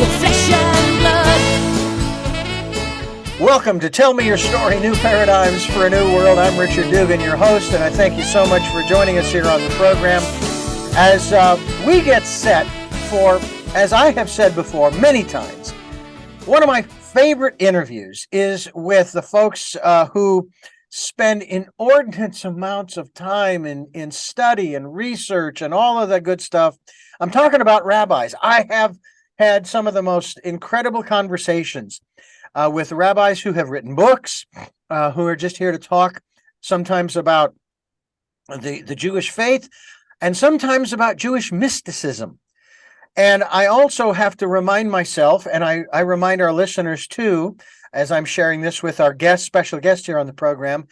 of flesh and blood. Welcome to Tell Me Your Story, New Paradigms for a New World. I'm Richard Dugan, your host, and I thank you so much for joining us here on the program as we get set for, as I have said before many times, one of my favorite interviews is with the folks who spend inordinate amounts of time in study and research and all of that good stuff. I'm talking about rabbis. I have had some of the most incredible conversations with rabbis who have written books, who are just here to talk sometimes about the Jewish faith and sometimes about Jewish mysticism. And I also have to remind myself, and I remind our listeners too, as I'm sharing this with our special guest here on the program,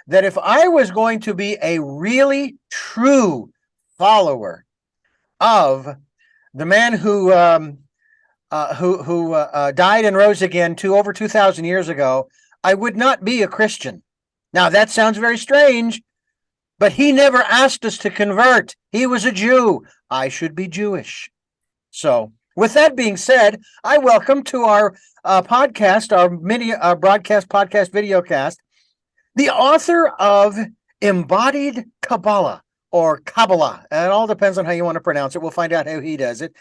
that if I was going to be a really true follower of the man who died and rose again over 2,000 years ago, I would not be a Christian. Now, that sounds very strange, but he never asked us to convert. He was a Jew. I should be Jewish. So, with that being said, I welcome to our podcast, our broadcast podcast videocast, the author of Embodied Kabbalah, or Kabbalah. It all depends on how you want to pronounce it. We'll find out how he does it.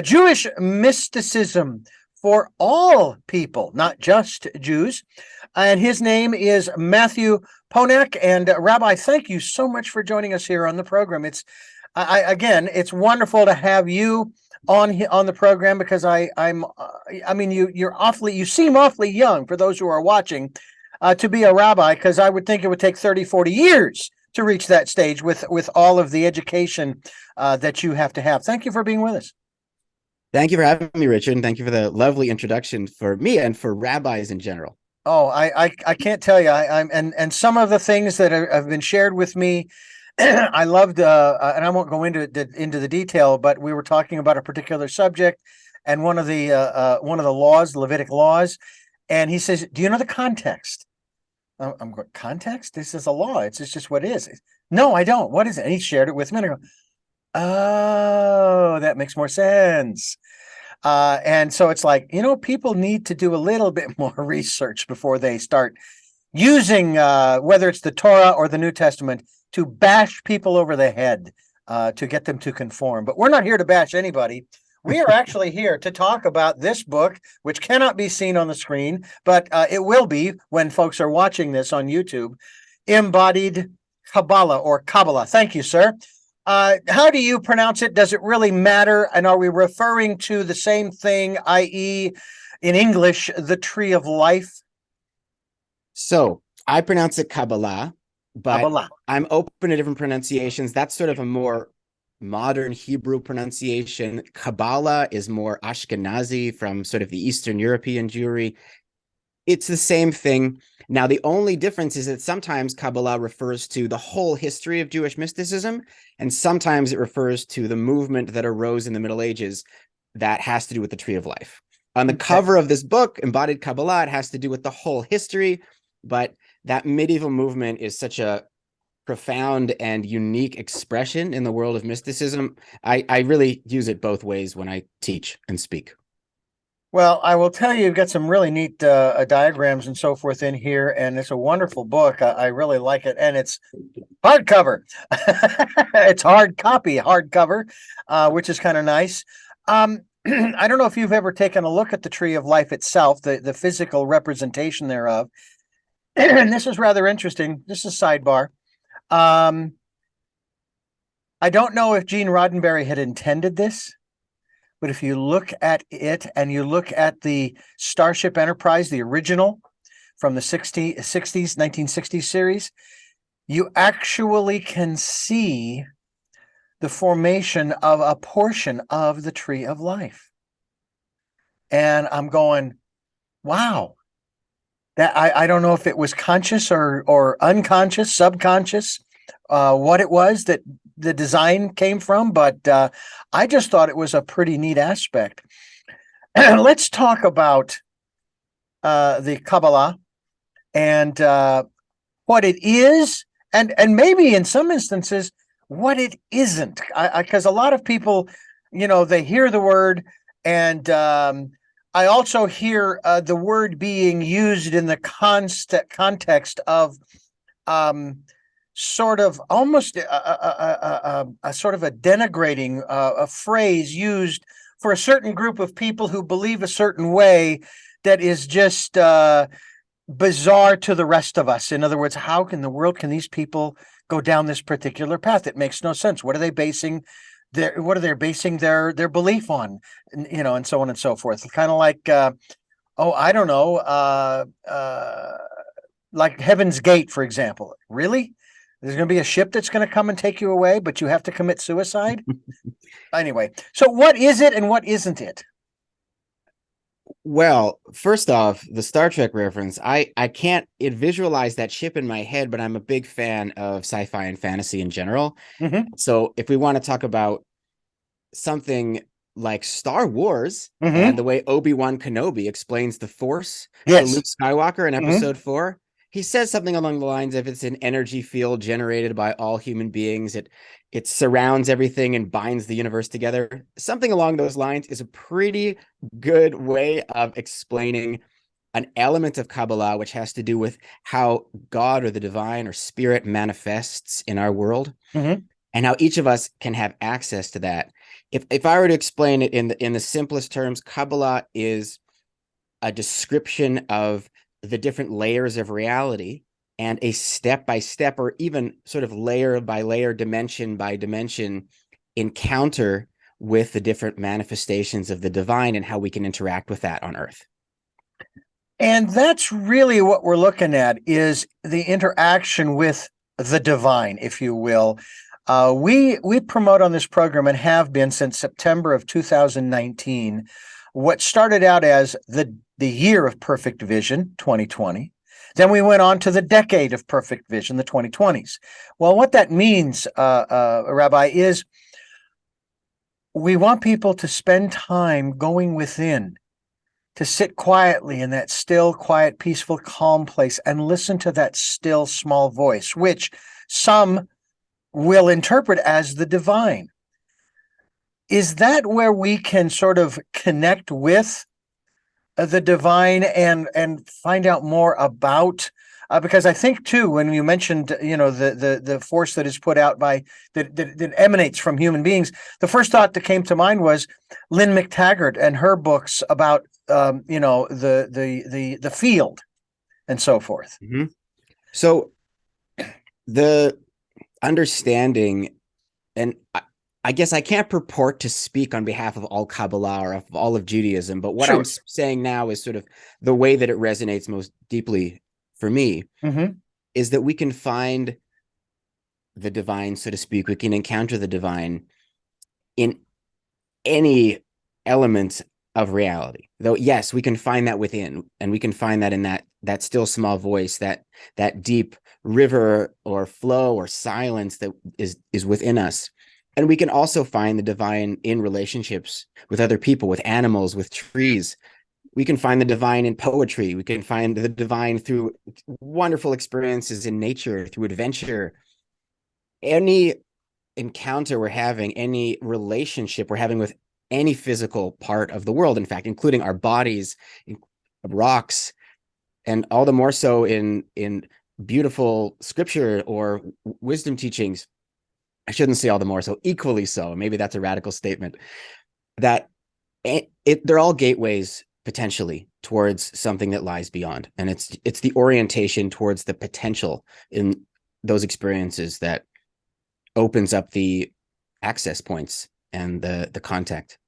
Jewish mysticism for all people, not just Jews. And his name is Matthew Ponak. And Rabbi, thank you so much for joining us here on the program. It's wonderful to have you on the program because you seem awfully young for those who are watching to be a rabbi, because I would think it would take 30, 40 years to reach that stage with all of the education that you have to have. Thank you for being with us. Thank you for having me, Richard, and thank you for the lovely introduction for me and for rabbis in general. Oh, I can't tell you. And some of the things that have been shared with me, I loved, and I won't go into the detail, but we were talking about a particular subject and one of the laws, Levitic laws, and he says, "Do you know the context?" I'm going, "Context? This is a law. It's just what it is." "No, I don't. What is it?" And he shared it with me, and I go, "Oh, that makes more sense." And so it's like, people need to do a little bit more research before they start using, whether it's the Torah or the New Testament, to bash people over the head, to get them to conform. But we're not here to bash anybody. We are actually here to talk about this book, which cannot be seen on the screen, but it will be when folks are watching this on YouTube. Embodied Kabbalah, or Kabbalah. Thank you, sir. How do you pronounce it? Does it really matter? And are we referring to the same thing, i.e., in English, the tree of life? So I pronounce it Kabbalah, but Kabbalah. I'm open to different pronunciations. That's sort of a more modern Hebrew pronunciation. Kabbalah is more Ashkenazi, from sort of the Eastern European Jewry. It's the same thing. Now, the only difference is that sometimes Kabbalah refers to the whole history of Jewish mysticism, and sometimes it refers to the movement that arose in the Middle Ages that has to do with the tree of life. On the cover of this book, Embodied Kabbalah, it has to do with the whole history, but that medieval movement is such a profound and unique expression in the world of mysticism. I really use it both ways when I teach and speak. Well, I will tell you, you've got some really neat diagrams and so forth in here, and it's a wonderful book. I really like it, and it's hardcover. It's hardcover, which is kind of nice. I don't know if you've ever taken a look at the tree of life itself, the physical representation thereof. And this is rather interesting. This is sidebar. I don't know if Gene Roddenberry had intended this, but if you look at it and you look at the Starship Enterprise, the original from the 1960s series, you actually can see the formation of a portion of the tree of life. And I'm going, wow. That I don't know if it was conscious or unconscious, subconscious, what it was that the design came from, but I just thought it was a pretty neat aspect. Let's talk about the Kabbalah and what it is, and maybe in some instances what it isn't, because a lot of people, they hear the word And I also hear the word being used in the context of sort of almost a sort of a denigrating a phrase used for a certain group of people who believe a certain way that is just bizarre to the rest of us. In other words, how in the world can these people go down this particular path? It makes no sense. What are they basing their belief on? And so on and so forth. Kind of like I don't know, like Heaven's Gate, for example. Really? There's going to be a ship that's going to come and take you away, but you have to commit suicide? Anyway, so what is it and what isn't it? Well, first off, the Star Trek reference, I can't visualize that ship in my head, but I'm a big fan of sci-fi and fantasy in general. Mm-hmm. So if we want to talk about something like Star Wars Mm-hmm. and the way Obi-Wan Kenobi explains the Force Yes. to Luke Skywalker in Mm-hmm. episode 4, he says something along the lines of it's an energy field generated by all human beings. It surrounds everything and binds the universe together. Something along those lines is a pretty good way of explaining an element of Kabbalah, which has to do with how God or the divine or spirit manifests in our world, Mm-hmm. and how each of us can have access to that. If I were to explain it in the simplest terms, Kabbalah is a description of the different layers of reality and a step-by-step or even sort of layer by layer, dimension by dimension encounter with the different manifestations of the divine and how we can interact with that on earth. And that's really what we're looking at, is the interaction with the divine, if you will. We promote on this program, and have been since September of 2019, what started out as the year of perfect vision, 2020. Then we went on to the decade of perfect vision, the 2020s. Well, what that means, Rabbi, is we want people to spend time going within, to sit quietly in that still, quiet, peaceful, calm place and listen to that still, small voice, which some will interpret as the divine. Is that where we can sort of connect with the divine and find out more about? Because I think too, when you mentioned, the force that is put out by that emanates from human beings, the first thought that came to mind was Lynn McTaggart and her books about the field and so forth. Mm-hmm. So the understanding, and I guess I can't purport to speak on behalf of all Kabbalah or of all of Judaism, but what Sure. I'm saying now is sort of the way that it resonates most deeply for me, Mm-hmm. is that we can find the divine, so to speak. We can encounter the divine in any element of reality. Though, yes, we can find that within, and we can find that in that still small voice, that deep river or flow or silence that is within us. And we can also find the divine in relationships with other people, with animals, with trees. We can find the divine in poetry. We can find the divine through wonderful experiences in nature, through adventure. Any encounter we're having, any relationship we're having with any physical part of the world, in fact, including our bodies, rocks, and all the more so in beautiful scripture or wisdom teachings. I shouldn't say all the more so, equally so. Maybe that's a radical statement. That they're all gateways potentially towards something that lies beyond, and it's the orientation towards the potential in those experiences that opens up the access points and the contact.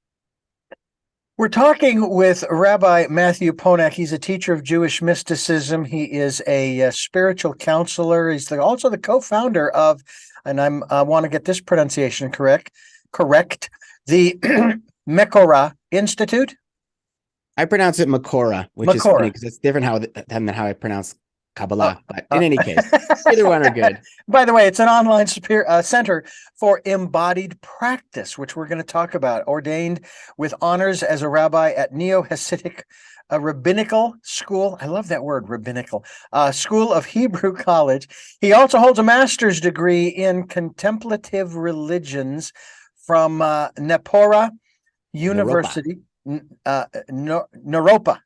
We're talking with Rabbi Matthew Ponak. He's a teacher of Jewish mysticism. He is a spiritual counselor. He's also the co-founder of, and I want to get this pronunciation correct, the Mekorah Institute. I pronounce it Mekorah, which is funny because it's different than how I pronounce Kabbalah. But in any case, either one are good. By the way, it's an online center for embodied practice, which we're going to talk about. Ordained with honors as a rabbi at neo-Hasidic Rabbinical School. I love that word, Rabbinical. School of Hebrew College. He also holds a master's degree in Contemplative Religions from Naropa University. Naropa.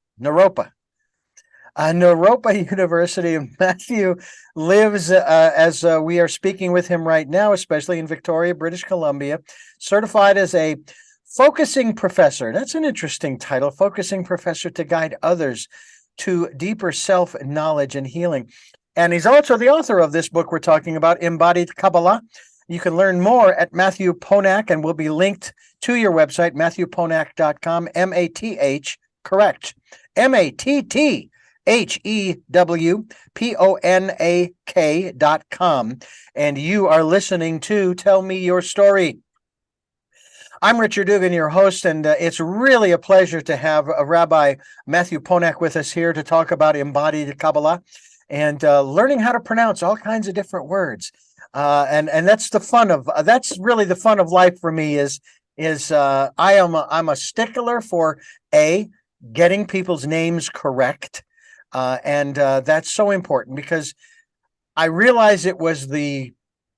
Naropa University. Matthew lives, as we are speaking with him right now, especially in Victoria, British Columbia, certified as a focusing professor. That's an interesting title, focusing professor, to guide others to deeper self-knowledge and healing. And he's also the author of this book we're talking about, Embodied Kabbalah. You can learn more at Matthew Ponak, and will be linked to your website, matthewponak.com, M-A-T-H, correct, MATTHEWPONAK.com. And you are listening to Tell Me Your Story. I'm Richard Dugan, your host, and it's really a pleasure to have Rabbi Matthew Ponak with us here to talk about Embodied Kabbalah and learning how to pronounce all kinds of different words. And that's the fun of that's really the fun of life for me. I'm a stickler for getting people's names correct, and that's so important because I realize it was the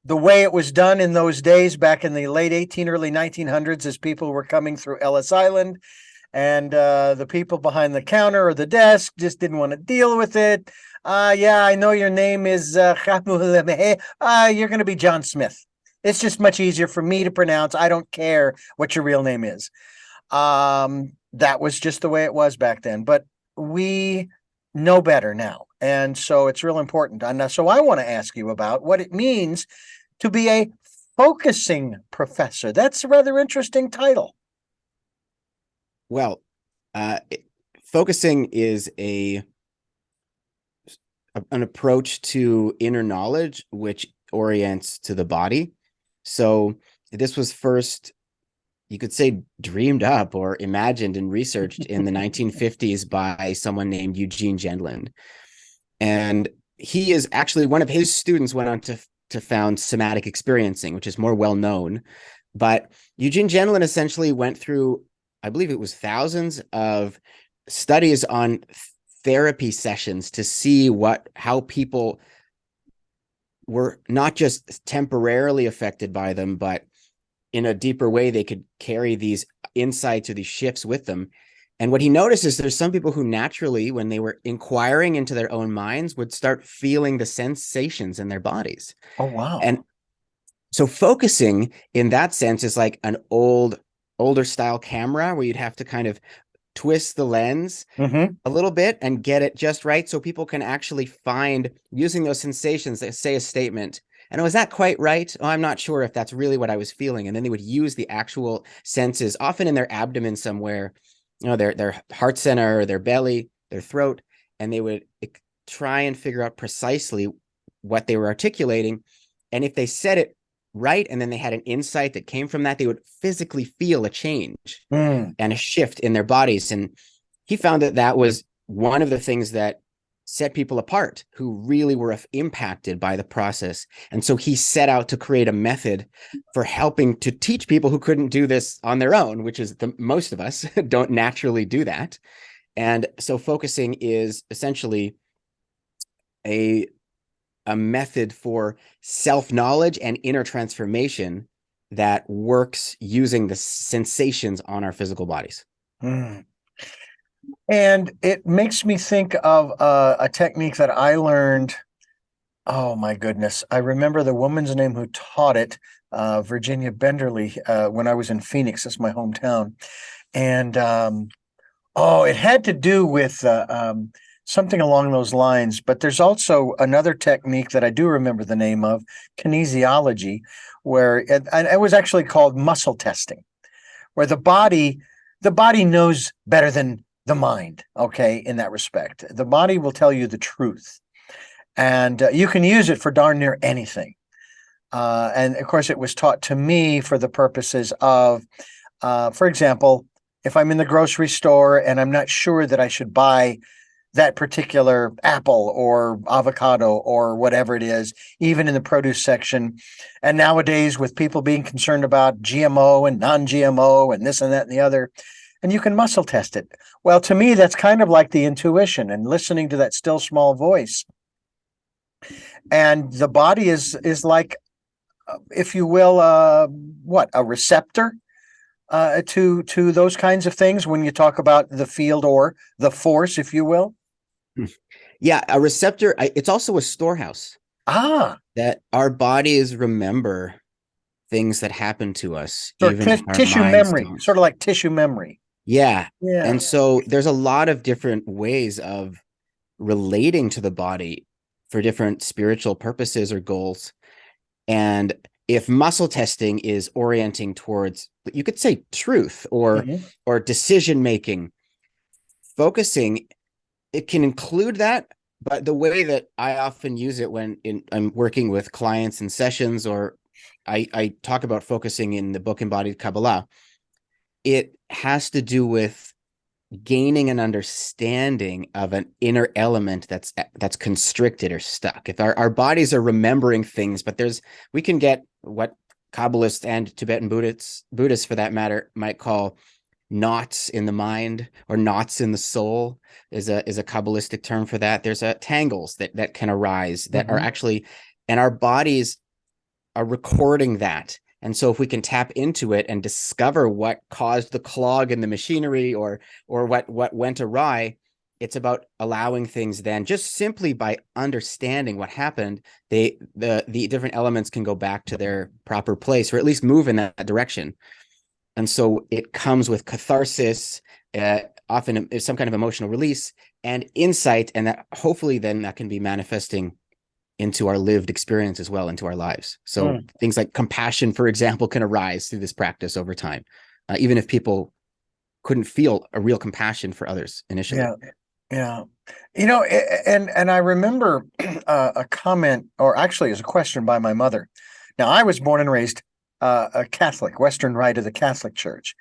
way it was done in those days back in the late early 1900s, as people were coming through Ellis Island, and the people behind the counter or the desk just didn't want to deal with it. Yeah, I know your name is you're going to be John Smith. It's just much easier for me to pronounce. I don't care what your real name is. That was just the way it was back then. But we know better now. And so it's real important. And so I want to ask you about what it means to be a focusing professor. That's a rather interesting title. Well, focusing is an approach to inner knowledge which orients to the body. So this was first, you could say, dreamed up or imagined and researched in the 1950s by someone named Eugene Gendlin. And he is actually, one of his students went on to found somatic experiencing, which is more well known. But Eugene Gendlin essentially went through, I believe it was thousands of studies on therapy sessions to see how people were not just temporarily affected by them, but in a deeper way, they could carry these insights or these shifts with them. And what he noticed is there's some people who naturally, when they were inquiring into their own minds, would start feeling the sensations in their bodies. Oh, wow. And so focusing in that sense is like an older style camera where you'd have to kind of twist the lens a little bit and get it just right so people can actually find, using those sensations, they say a statement, and was that quite right? Oh, I'm not sure if that's really what I was feeling. And then they would use the actual senses, often in their abdomen somewhere, their heart center, their belly, their throat, and they would try and figure out precisely what they were articulating. And if they said it right, and then they had an insight that came from that, they would physically feel a change and a shift in their bodies. And he found that was one of the things that set people apart who really were impacted by the process. And so he set out to create a method for helping to teach people who couldn't do this on their own, which is most of us don't naturally do that. And so focusing is essentially a method for self-knowledge and inner transformation that works using the sensations on our physical bodies. And it makes me think of a technique that I learned. Oh, my goodness. I remember the woman's name who taught it, Virginia Benderly, when I was in Phoenix. That's my hometown. And, it had to do with something along those lines. But there's also another technique that I do remember the name of, kinesiology, where it was actually called muscle testing, where the body knows better than the mind, okay, in that respect. The body will tell you the truth, and you can use it for darn near anything. And of course, it was taught to me for the purposes of, for example, if I'm in the grocery store and I'm not sure that I should buy that particular apple or avocado or whatever it is, even in the produce section. And nowadays, with people being concerned about GMO and non-GMO and this and that and the other, and you can muscle test it. Well, to me, that's kind of like the intuition and listening to that still small voice. And the body is like, if you will, a receptor to those kinds of things when you talk about the field or the force, if you will? Yeah, a receptor, it's also a storehouse. That our bodies remember things that happen to us, So even if our tissue minds memory, don't. sort of like tissue memory. Yeah. Yeah. And so there's a lot of different ways of relating to the body for different spiritual purposes or goals. And if muscle testing is orienting towards, you could say, truth or decision making, focusing, it can include that. But the way that I often use it when I'm working with clients in sessions, or I talk about focusing in the book Embodied Kabbalah, it has to do with gaining an understanding of an inner element that's constricted or stuck. If our bodies are remembering things, but we can get what Kabbalists and Tibetan Buddhists for that matter might call knots in the mind or knots in the soul is a Kabbalistic term for that. There's tangles that can arise that are actually, and our bodies are recording that. And so if we can tap into it and discover what caused the clog in the machinery or what went awry, it's about allowing things then, just simply by understanding what happened, the different elements can go back to their proper place, or at least move in that direction. And so it comes with catharsis, often some kind of emotional release and insight, and that hopefully then that can be manifesting into our lived experience as well, into our lives. So things like compassion, for example, can arise through this practice over time, even if people couldn't feel a real compassion for others initially. Yeah. And I remember a comment, or actually as a question by my mother. Now, I was born and raised a Catholic, Western Rite of the Catholic Church.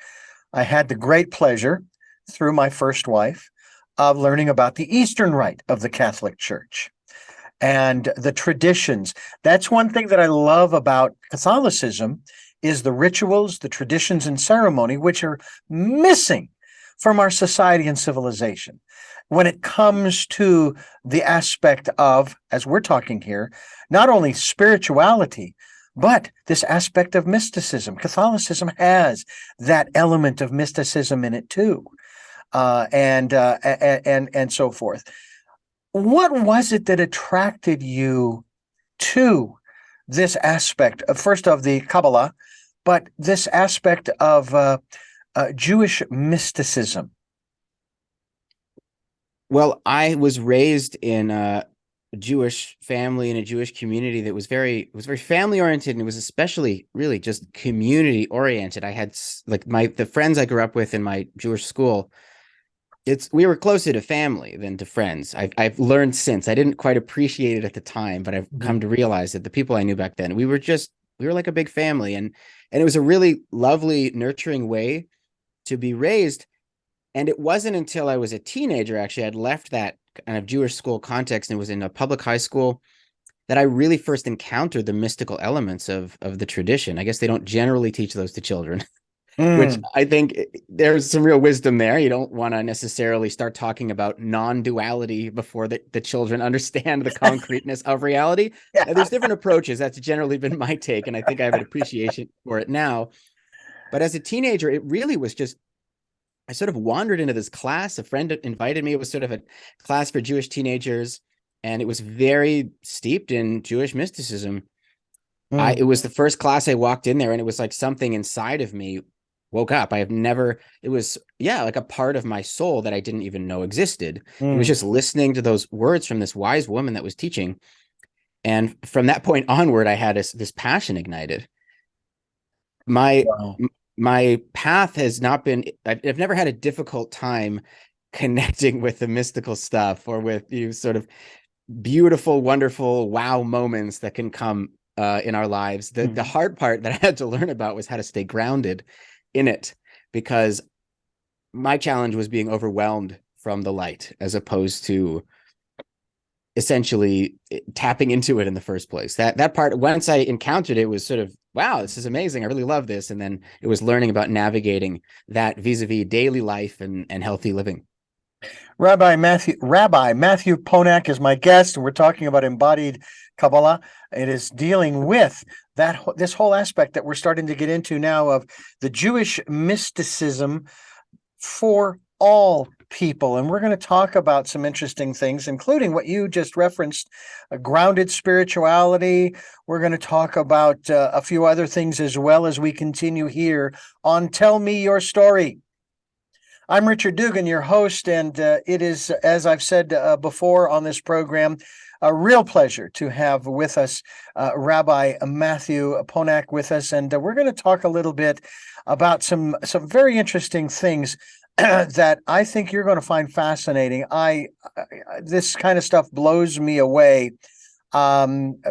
I had the great pleasure through my first wife of learning about the Eastern Rite of the Catholic Church and the traditions. That's one thing that I love about Catholicism is the rituals, the traditions and ceremony, which are missing from our society and civilization. When it comes to the aspect of, as we're talking here, not only spirituality, but this aspect of mysticism. Catholicism has that element of mysticism in it too, and so forth. What was it that attracted you to this aspect of, first of the Kabbalah, but this aspect of Jewish mysticism? Well, I was raised in a Jewish family, in a Jewish community that was very family oriented, and it was especially really just community oriented. I had like the friends I grew up with in my Jewish school. We were closer to family than to friends. I've learned since. I didn't quite appreciate it at the time, but I've come to realize that the people I knew back then, we were like a big family, and it was a really lovely, nurturing way to be raised. And it wasn't until I was a teenager, actually, I'd left that kind of Jewish school context and was in a public high school, that I really first encountered the mystical elements of the tradition. I guess they don't generally teach those to children. Which I think there's some real wisdom there. You don't want to necessarily start talking about non-duality before the children understand the concreteness of reality. Yeah. There's different approaches. That's generally been my take, and I think I have an appreciation for it now. But as a teenager, it really was just, I sort of wandered into this class. A friend invited me. It was sort of a class for Jewish teenagers, and it was very steeped in Jewish mysticism. It was the first class I walked in there, and it was like something inside of me woke up. It was like a part of my soul that I didn't even know existed. It was just listening to those words from this wise woman that was teaching. And from that point onward, I had this passion ignited. My path has not been, I've never had a difficult time connecting with the mystical stuff or with sort of beautiful, wonderful wow moments that can come in our lives. The hard part that I had to learn about was how to stay grounded in it, because my challenge was being overwhelmed from the light as opposed to essentially tapping into it in the first place. That part, once I encountered it, was sort of, wow, this is amazing. I really love this. And then it was learning about navigating that vis-a-vis daily life and healthy living. Rabbi Matthew Ponak is my guest, and we're talking about Embodied Kabbalah. It is dealing with this whole aspect that we're starting to get into now of the Jewish mysticism for all people. And we're going to talk about some interesting things, including what you just referenced, grounded spirituality. We're going to talk about a few other things as well as we continue here on Tell Me Your Story. I'm Richard Dugan, your host, and it is, as I've said before on this program, a real pleasure to have with us Rabbi Matthew Ponak with us, and we're going to talk a little bit about some very interesting things that I think you're going to find fascinating. This kind of stuff blows me away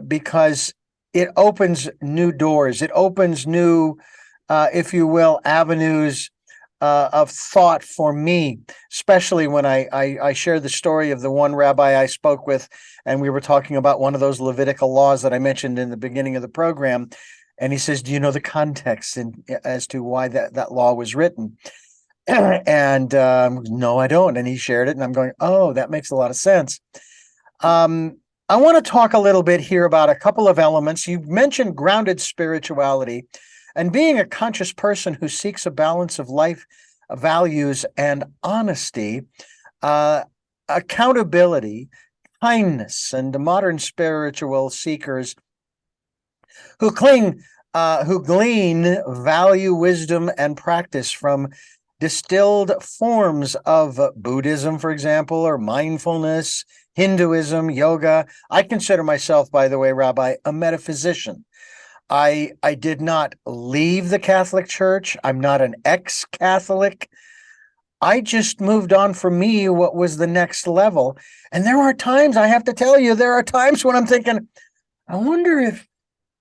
because it opens new doors. It opens new, if you will, avenues of thought for me, especially when I share the story of the one rabbi I spoke with, and we were talking about one of those Levitical laws that I mentioned in the beginning of the program. And he says, do you know the context as to why that law was written? And no, I don't. And he shared it, and I'm going, oh, that makes a lot of sense. I want to talk a little bit here about a couple of elements. You mentioned grounded spirituality and being a conscious person who seeks a balance of life values and honesty, accountability, kindness, and the modern spiritual seekers who glean value, wisdom, and practice from distilled forms of Buddhism, for example, or mindfulness, Hinduism, yoga. I consider myself, by the way, Rabbi, a metaphysician. I did not leave the Catholic Church. I'm not an ex-Catholic. I just moved on for me what was the next level. And there are times, I have to tell you, there are times when I'm thinking, I wonder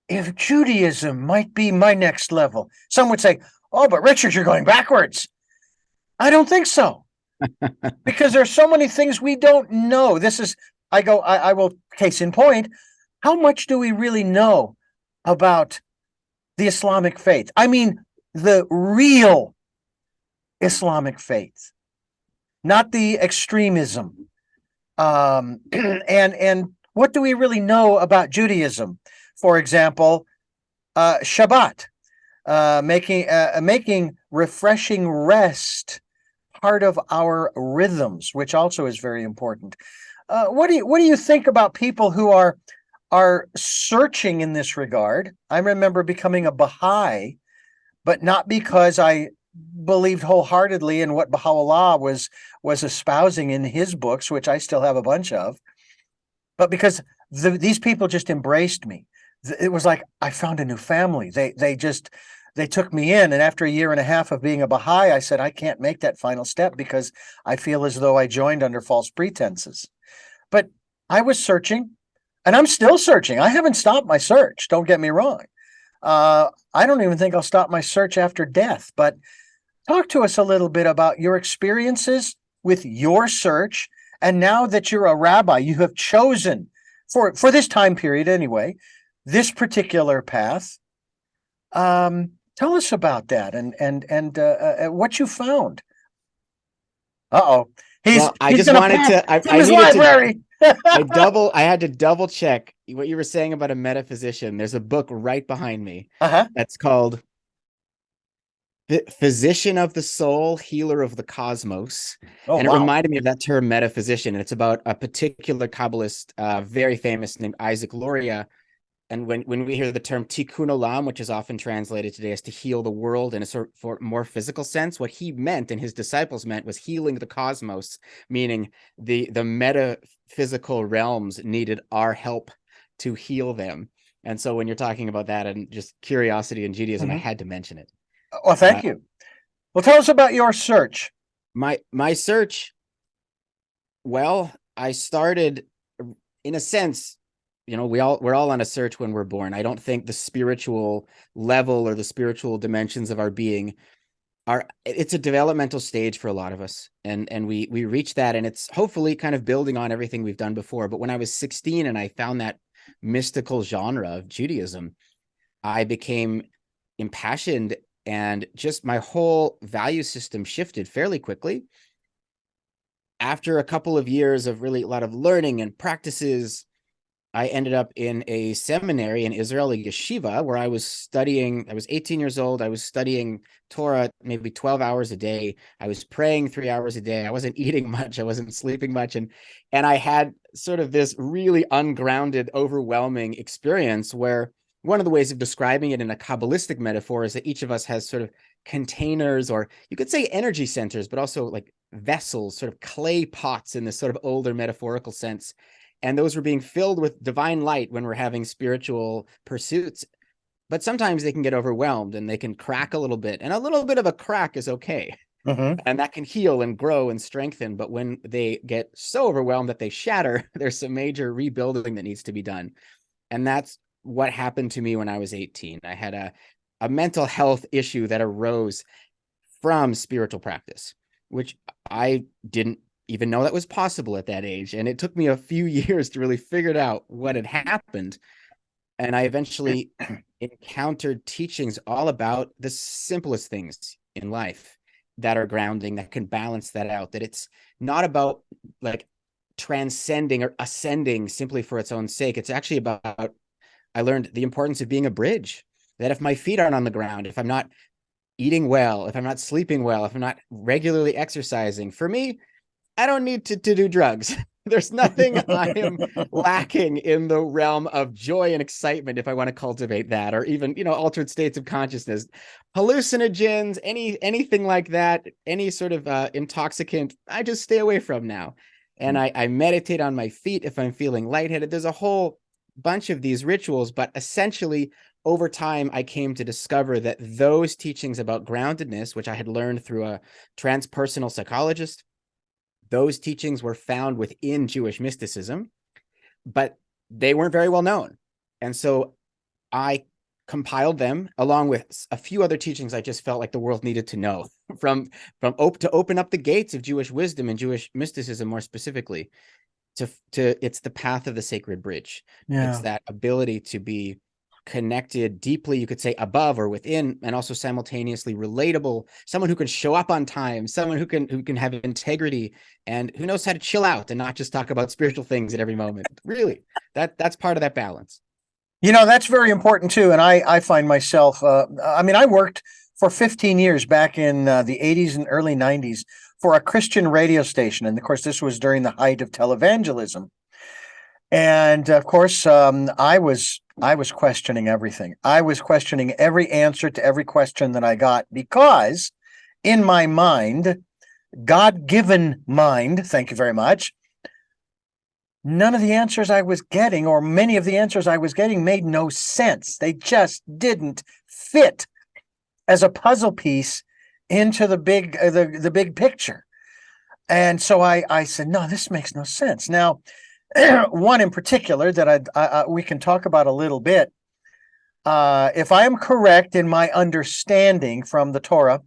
if Judaism might be my next level. Some would say, oh, but Richard, you're going backwards. I don't think so. Because there's so many things we don't know. I will case in point, how much do we really know about the Islamic faith? I mean, the real Islamic faith, not the extremism. And what do we really know about Judaism? For example, Shabbat, making refreshing rest part of our rhythms, which also is very important. What do you think about people who are searching in this regard? I remember becoming a Baha'i, but not because I believed wholeheartedly in what Baha'u'llah was espousing in his books, which I still have a bunch of, but because these people just embraced me. It was like I found a new family. They took me in, and after a year and a half of being a Baha'i, I said, I can't make that final step because I feel as though I joined under false pretenses. But I was searching. And I'm still searching. I haven't stopped my search. Don't get me wrong. I don't even think I'll stop my search after death. But talk to us a little bit about your experiences with your search. And now that you're a rabbi, you have chosen for this time period anyway, this particular path. Tell us about that and what you found. Uh-oh. I just wanted to. I his library. I had to double check what you were saying about a metaphysician. There's a book right behind me that's called Physician of the Soul, Healer of the Cosmos. Oh, and wow. It reminded me of that term metaphysician. And it's about a particular Kabbalist, very famous, named Isaac Luria. And when we hear the term tikkun olam, which is often translated today as to heal the world in a sort of more physical sense, what he meant and his disciples meant was healing the cosmos, meaning the metaphysical realms needed our help to heal them. And so when you're talking about that and just curiosity in Judaism, I had to mention it. Well, thank you. Well, tell us about your search. My search, well, I started, in a sense, we're all on a search when we're born. I don't think the spiritual level or the spiritual dimensions of our being it's a developmental stage for a lot of us. And we reach that, and it's hopefully kind of building on everything we've done before. But when I was 16 and I found that mystical genre of Judaism, I became impassioned, and just my whole value system shifted fairly quickly. After a couple of years of really a lot of learning and practices, I ended up in a seminary in Israeli yeshiva where I was studying. I was 18 years old. I was studying Torah maybe 12 hours a day. I was praying 3 hours a day. I wasn't eating much. I wasn't sleeping much. And I had sort of this really ungrounded, overwhelming experience where one of the ways of describing it in a Kabbalistic metaphor is that each of us has sort of containers, or you could say energy centers, but also like vessels, sort of clay pots in this sort of older metaphorical sense. And those were being filled with divine light when we're having spiritual pursuits. But sometimes they can get overwhelmed and they can crack a little bit. And a little bit of a crack is okay. Mm-hmm. And that can heal and grow and strengthen. But when they get so overwhelmed that they shatter, there's some major rebuilding that needs to be done. And that's what happened to me when I was 18. I had a mental health issue that arose from spiritual practice, which I didn't even know that was possible at that age. And it took me a few years to really figure out what had happened. And I eventually encountered teachings all about the simplest things in life that are grounding, that can balance that out, that it's not about like transcending or ascending simply for its own sake. It's actually about, I learned the importance of being a bridge, that if my feet aren't on the ground, if I'm not eating well, if I'm not sleeping well, if I'm not regularly exercising, for me, I don't need to do drugs. There's nothing I am lacking in the realm of joy and excitement if I want to cultivate that, or even, altered states of consciousness, hallucinogens, anything like that, any sort of intoxicant, I just stay away from now. And I meditate on my feet if I'm feeling lightheaded. There's a whole bunch of these rituals, but essentially over time, I came to discover that those teachings about groundedness, which I had learned through a transpersonal psychologist, those teachings were found within Jewish mysticism, but they weren't very well known. And so I compiled them along with a few other teachings I just felt like the world needed to know to open up the gates of Jewish wisdom and Jewish mysticism more specifically. It's the path of the sacred bridge. Yeah. It's that ability to be connected deeply, you could say, above or within, and also simultaneously relatable, someone who can show up on time, someone who can have integrity, and who knows how to chill out and not just talk about spiritual things at every moment. Really, that's part of that balance. That's very important too. And I find myself, I worked for 15 years back in the 80s and early 90s for a Christian radio station. And of course, this was during the height of televangelism. And of course, I was questioning everything. I was questioning every answer to every question that I got, because in my mind, God-given mind, thank you very much, none of the answers I was getting, or many of the answers I was getting, made no sense. They just didn't fit as a puzzle piece into the big picture. And so I said, no, this makes no sense. Now, one in particular that we can talk about a little bit. If I am correct in my understanding from the Torah,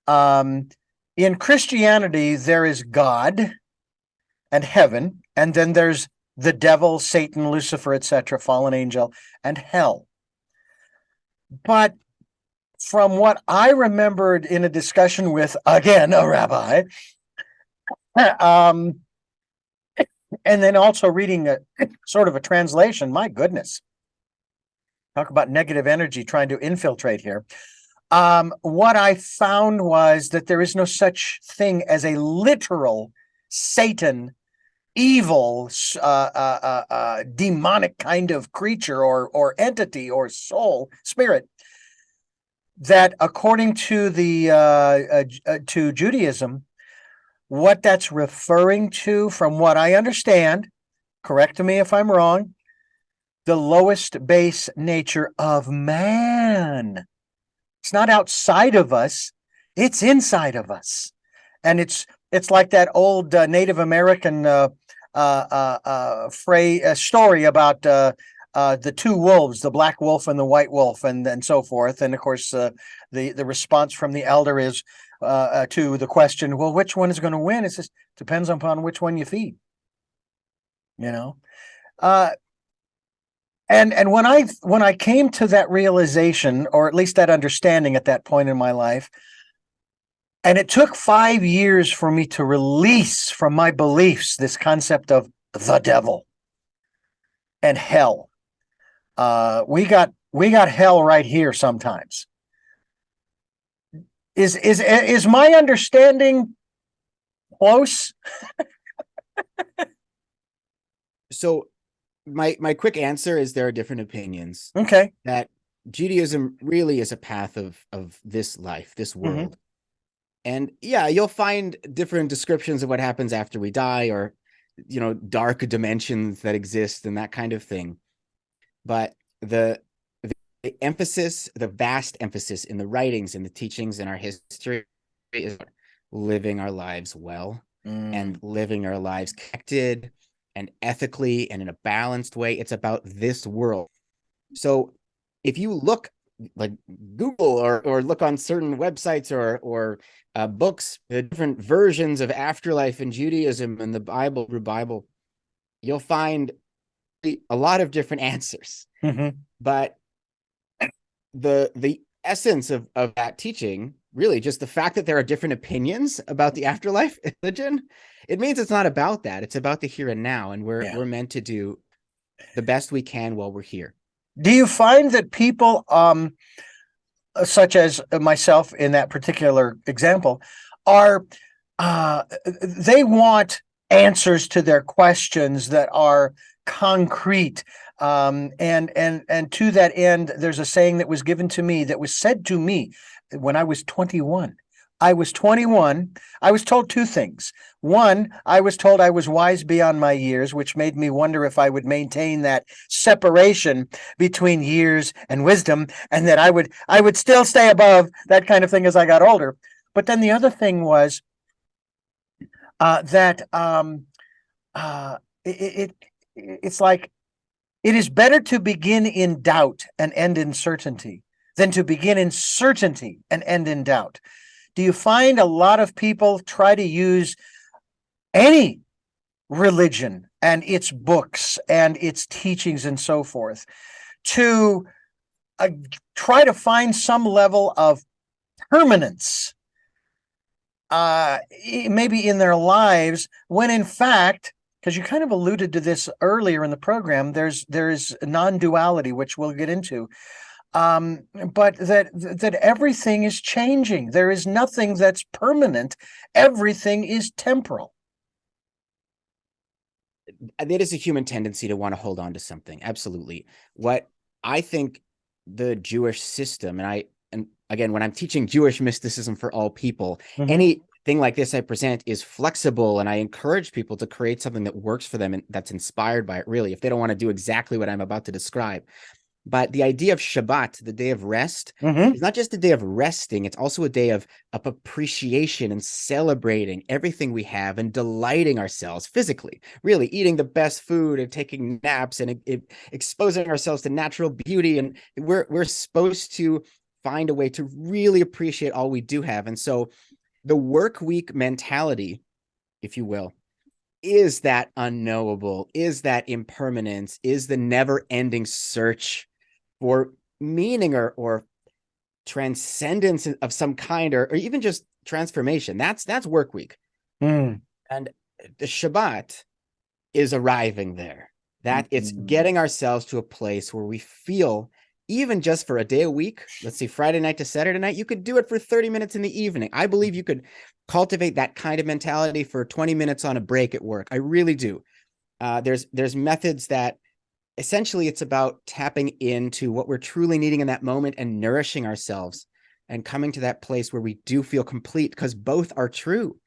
in Christianity, there is God and heaven, and then there's the devil, Satan, Lucifer, etc., fallen angel, and hell. But from what I remembered in a discussion with, again, a rabbi, and then also reading a sort of a translation, my goodness, talk about negative energy trying to infiltrate here. What I found was that there is no such thing as a literal Satan, evil, demonic kind of creature or entity or soul, spirit, that according to to Judaism, what that's referring to, from what I understand, correct me if I'm wrong, the lowest base nature of man. It's not outside of us, it's inside of us. And it's like that old Native American story about the two wolves, the black wolf and the white wolf, and so forth. And of course, the response from the elder is to the question, well, which one is going to win? It just depends upon which one you feed. And when I came to that realization, or at least that understanding at that point in my life, and it took 5 years for me to release from my beliefs this concept of the devil. and hell. We got hell right here sometimes. Is my understanding close? So my quick answer is there are different opinions. Okay. That Judaism really is a path of this life, this world. Mm-hmm. And yeah, you'll find different descriptions of what happens after we die, or dark dimensions that exist and that kind of thing. But the emphasis, the vast emphasis in the writings and the teachings in our history is living our lives well and living our lives connected and ethically and in a balanced way. It's about this world. So if you look, like, Google or look on certain websites or books, the different versions of afterlife in Judaism and the Bible, you'll find a lot of different answers. Mm-hmm. But the essence of that teaching, really just the fact that there are different opinions about the afterlife religion, it means it's not about that. It's about the here and now, and we're meant to do the best we can while we're here. Do you find that people, such as myself in that particular example, are they want answers to their questions that are concrete? And to that end, there's a saying that was given to me, that was said to me when I was 21. I was 21. I was told two things. One, I was told I was wise beyond my years, which made me wonder if I would maintain that separation between years and wisdom, and that I would still stay above that kind of thing as I got older. But then the other thing was it's like, it is better to begin in doubt and end in certainty than to begin in certainty and end in doubt. Do you find a lot of people try to use any religion and its books and its teachings and so forth to try to find some level of permanence, maybe in their lives, when in fact, because you kind of alluded to this earlier in the program, there's non-duality, which we'll get into. But that everything is changing. There is nothing that's permanent. Everything is temporal. It is a human tendency to want to hold on to something. Absolutely. What I think the Jewish system, and again, when I'm teaching Jewish mysticism for all people, anything like this I present is flexible, and I encourage people to create something that works for them and that's inspired by it, really, if they don't want to do exactly what I'm about to describe. But the idea of Shabbat, the day of rest, is not just a day of resting. It's also a day of appreciation and celebrating everything we have and delighting ourselves physically, really eating the best food and taking naps and exposing ourselves to natural beauty. And we're supposed to find a way to really appreciate all we do have. And so the work week mentality, if you will, is that unknowable, is that impermanence, is the never-ending search for meaning or transcendence of some kind, or even just transformation. That's work week. And the Shabbat is arriving there. That it's getting ourselves to a place where we feel, even just for a day a week, let's say Friday night to Saturday night, you could do it for 30 minutes in the evening. I believe you could cultivate that kind of mentality for 20 minutes on a break at work. I really do. There's methods that essentially it's about tapping into what we're truly needing in that moment and nourishing ourselves and coming to that place where we do feel complete, because both are true.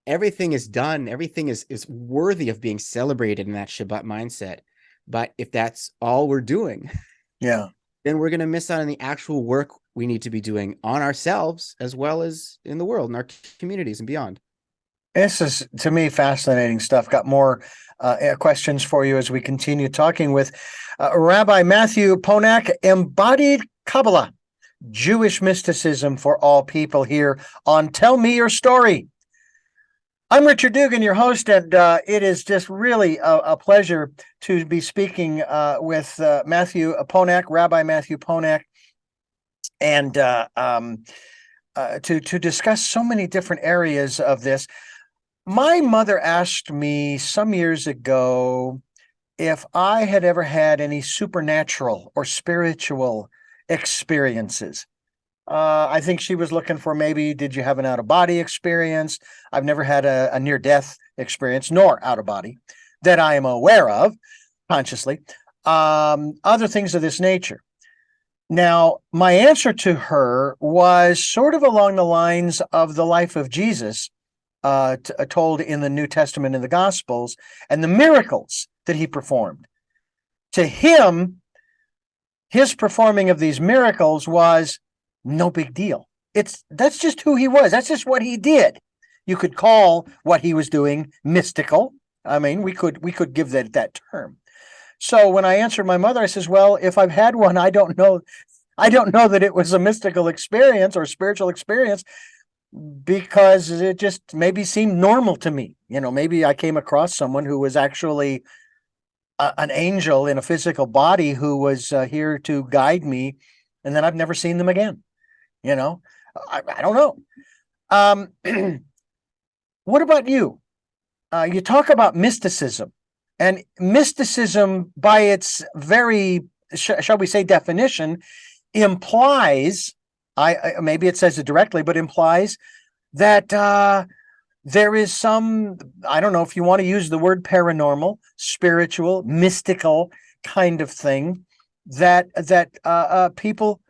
Everything is done. Everything is worthy of being celebrated in that Shabbat mindset. But if that's all we're doing, then we're going to miss out on the actual work we need to be doing on ourselves, as well as in the world, in our communities and beyond. This is, to me, fascinating stuff. Got more questions for you as we continue talking with Rabbi Matthew Ponak, Embodied Kabbalah, Jewish Mysticism for All People, here on Tell Me Your Story. I'm Richard Dugan, your host, and it is just really a pleasure to be speaking with Matthew Ponak, Rabbi Matthew Ponak, and to discuss so many different areas of this. My mother asked me some years ago, if I had ever had any supernatural or spiritual experiences. I think she was looking for maybe, did you have an out-of-body experience? I've never had a near-death experience, nor out-of-body, that I am aware of consciously. Other things of this nature. Now, my answer to her was sort of along the lines of the life of Jesus, told in the New Testament and the Gospels, and the miracles that he performed. To him, his performing of these miracles was no big deal. That's just who he was. That's just what he did. You could call what he was doing mystical. I mean, we could give that term. So when I answered my mother, I says, well, if I've had one, I don't know that it was a mystical experience or spiritual experience, because it just maybe seemed normal to me. Maybe I came across someone who was actually an angel in a physical body who was here to guide me, and then I've never seen them again. I don't know. What about you? You talk about mysticism, and mysticism, by its very, shall we say, definition, implies, maybe it says it directly, but implies that there is some, I don't know if you want to use the word paranormal, spiritual, mystical kind of thing that people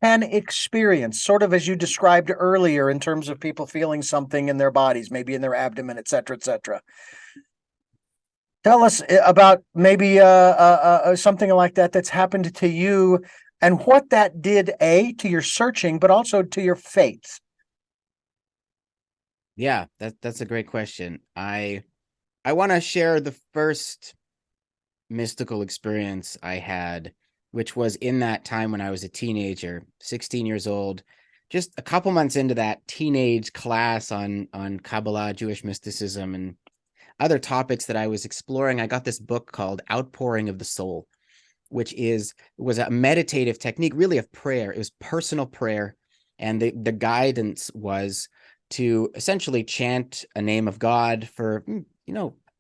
can experience, sort of as you described earlier, in terms of people feeling something in their bodies, maybe in their abdomen, et cetera, et cetera. Tell us about maybe something like that that's happened to you, and what that did, to your searching, but also to your faith. Yeah, that's a great question. I want to share the first mystical experience I had, which was in that time when I was a teenager, 16 years old, just a couple months into that teenage class on Kabbalah, Jewish mysticism, and other topics that I was exploring. I got this book called Outpouring of the Soul, which was a meditative technique, really, of prayer. It was personal prayer, and the guidance was to essentially chant a name of God for,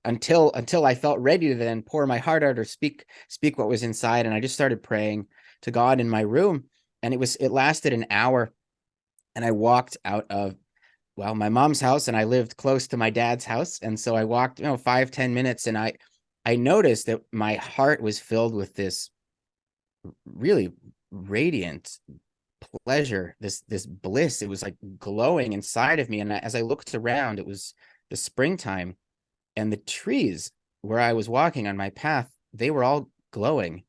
until I felt ready to then pour my heart out or speak what was inside. And I just started praying to God in my room, and it lasted an hour. And I walked out of, my mom's house, and I lived close to my dad's house. And so I walked, 5-10 minutes, and I noticed that my heart was filled with this really radiant pleasure, this bliss. It was like glowing inside of me. And as I looked around, it was the springtime, and the trees where I was walking on my path, they were all glowing,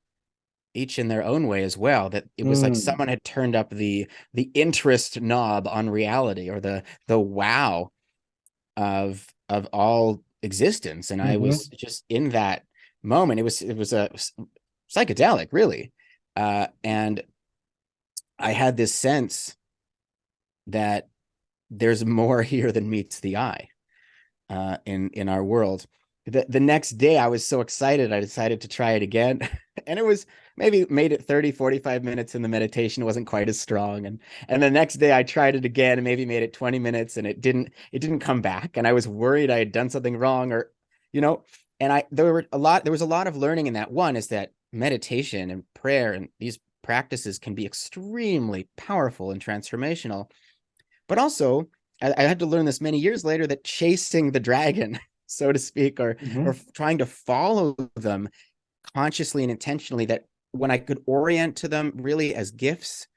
each in their own way as well. That it was like someone had turned up the interest knob on reality, or the wow of all existence. And I was just in that moment. It was a psychedelic, really. And I had this sense that there's more here than meets the eye in our world. The next day, I was so excited, I decided to try it again. And it was maybe made it 30-45 minutes, and the meditation wasn't quite as strong. And the next day I tried it again and maybe made it 20 minutes, and it didn't come back. And I was worried I had done something wrong, or, and there was a lot of learning in that. One is that meditation and prayer and these practices can be extremely powerful and transformational. But also, I had to learn this many years later, that chasing the dragon, so to speak, or trying to follow them consciously and intentionally, that when I could orient to them really as gifts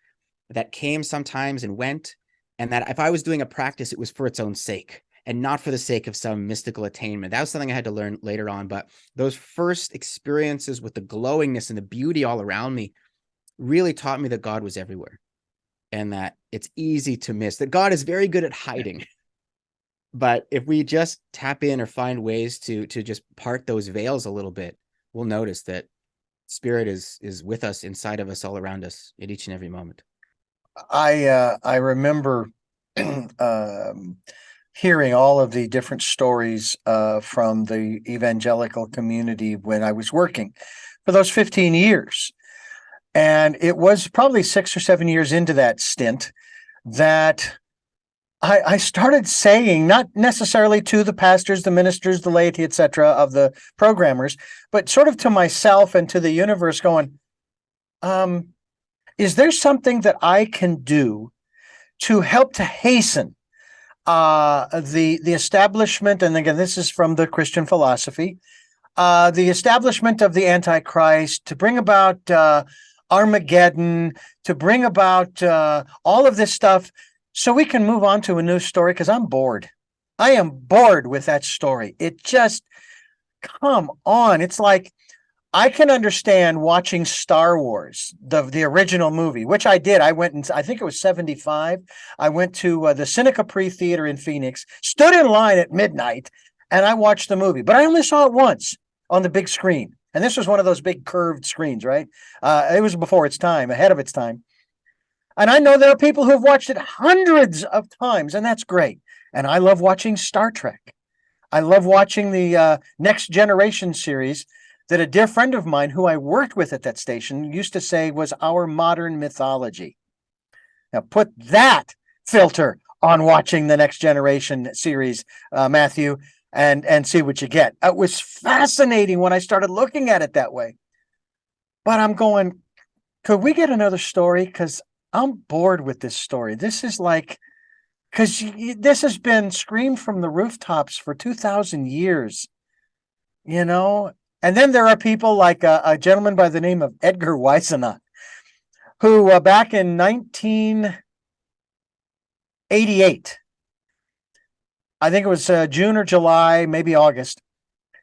that came sometimes and went, and that if I was doing a practice, it was for its own sake and not for the sake of some mystical attainment. That was something I had to learn later on. But those first experiences with the glowingness and the beauty all around me really taught me that God was everywhere, and that it's easy to miss, that God is very good at hiding. But if we just tap in or find ways to just part those veils a little bit, we'll notice that Spirit is with us, inside of us, all around us, at each and every moment. I remember hearing all of the different stories from the evangelical community when I was working for those 15 years. And it was probably 6 or 7 years into that stint that I started saying, not necessarily to the pastors, the ministers, the laity, etc., of the programmers, but sort of to myself and to the universe, going, is there something that I can do to help to hasten the establishment? And again, this is from the Christian philosophy, the establishment of the Antichrist, to bring about Armageddon, to bring about all of this stuff, so we can move on to a new story, because I'm bored. I am bored with that story. It just, come on. It's like, I can understand watching Star Wars, the original movie, which I did. I went, and I think it was 75. I went to the Cinecapri Theater in Phoenix, stood in line at midnight, and I watched the movie. But I only saw it once on the big screen. And this was one of those big curved screens, right? It was before its time, ahead of its time. And I know there are people who have watched it hundreds of times, and that's great. And I love watching Star Trek. I love watching the Next Generation series that a dear friend of mine who I worked with at that station used to say was our modern mythology. Now put that filter on watching the Next Generation series, Matthew, and see what you get. It was fascinating when I started looking at it that way. But I'm going, could we get another story? Because I'm bored with this story. This is like, because this has been screamed from the rooftops for 2,000 years, you know? And then there are people like a gentleman by the name of Edgar Weisenach, who back in 1988, I think it was June or July, maybe August,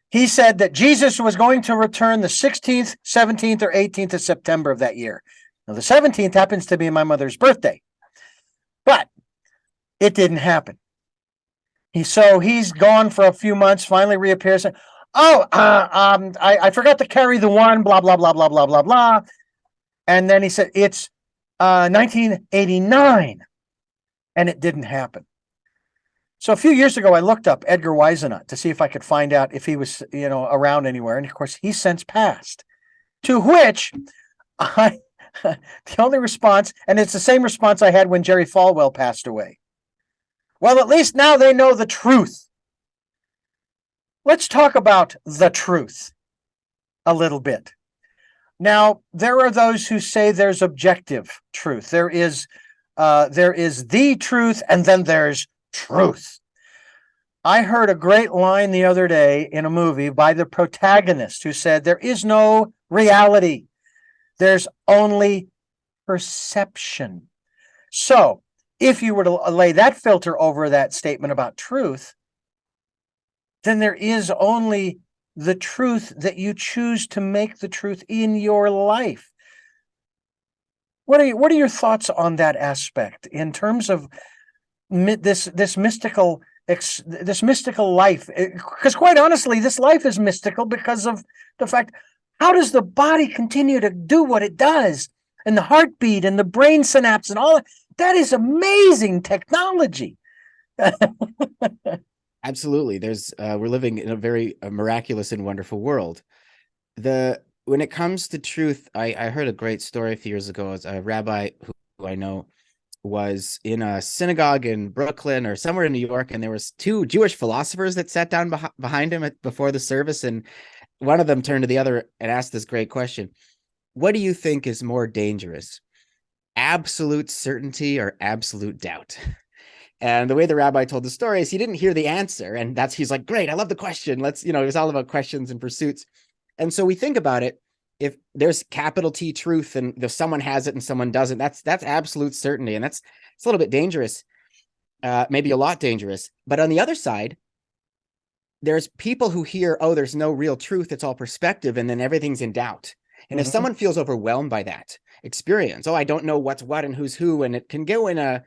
he said that Jesus was going to return the 16th, 17th, or 18th of September of that year. Now, the 17th happens to be my mother's birthday, but it didn't happen. So he's gone for a few months, finally reappears. I forgot to carry the one, blah, blah, blah, blah, blah, blah, blah. And then he said, it's 1989, and it didn't happen. So a few years ago, I looked up Edgar Weisenach to see if I could find out if he was, around anywhere. And of course, he's since passed, to which the only response, and it's the same response I had when Jerry Falwell passed away. Well, at least now they know the truth. Let's talk about the truth a little bit. Now, there are those who say there's objective truth. There is the truth, and then there's truth. I heard a great line the other day in a movie by the protagonist who said, there is no reality. There's only perception. So if you were to lay that filter over that statement about truth, then there is only the truth that you choose to make the truth in your life. What are your thoughts on that aspect in terms of this mystical life? Because quite honestly, this life is mystical because of the fact, how does the body continue to do what it does, and the heartbeat and the brain synapse and all that is amazing technology. Absolutely. We're living in a very miraculous and wonderful world. When it comes to truth, I heard a great story a few years ago. As a rabbi who I know was in a synagogue in Brooklyn or somewhere in New York, and there was two Jewish philosophers that sat down behind him before the service, and one of them turned to the other and asked this great question: what do you think is more dangerous, absolute certainty or absolute doubt? And the way the rabbi told the story is he didn't hear the answer, and he's like, great, I love the question. It was all about questions and pursuits. And so we think about it, if there's capital T truth and if someone has it and someone doesn't, that's absolute certainty. And it's a little bit dangerous, maybe a lot dangerous. But on the other side, there's people who hear, oh, there's no real truth, it's all perspective, and then everything's in doubt. And if someone feels overwhelmed by that experience, oh, I don't know what's what and who's who, and it can go in a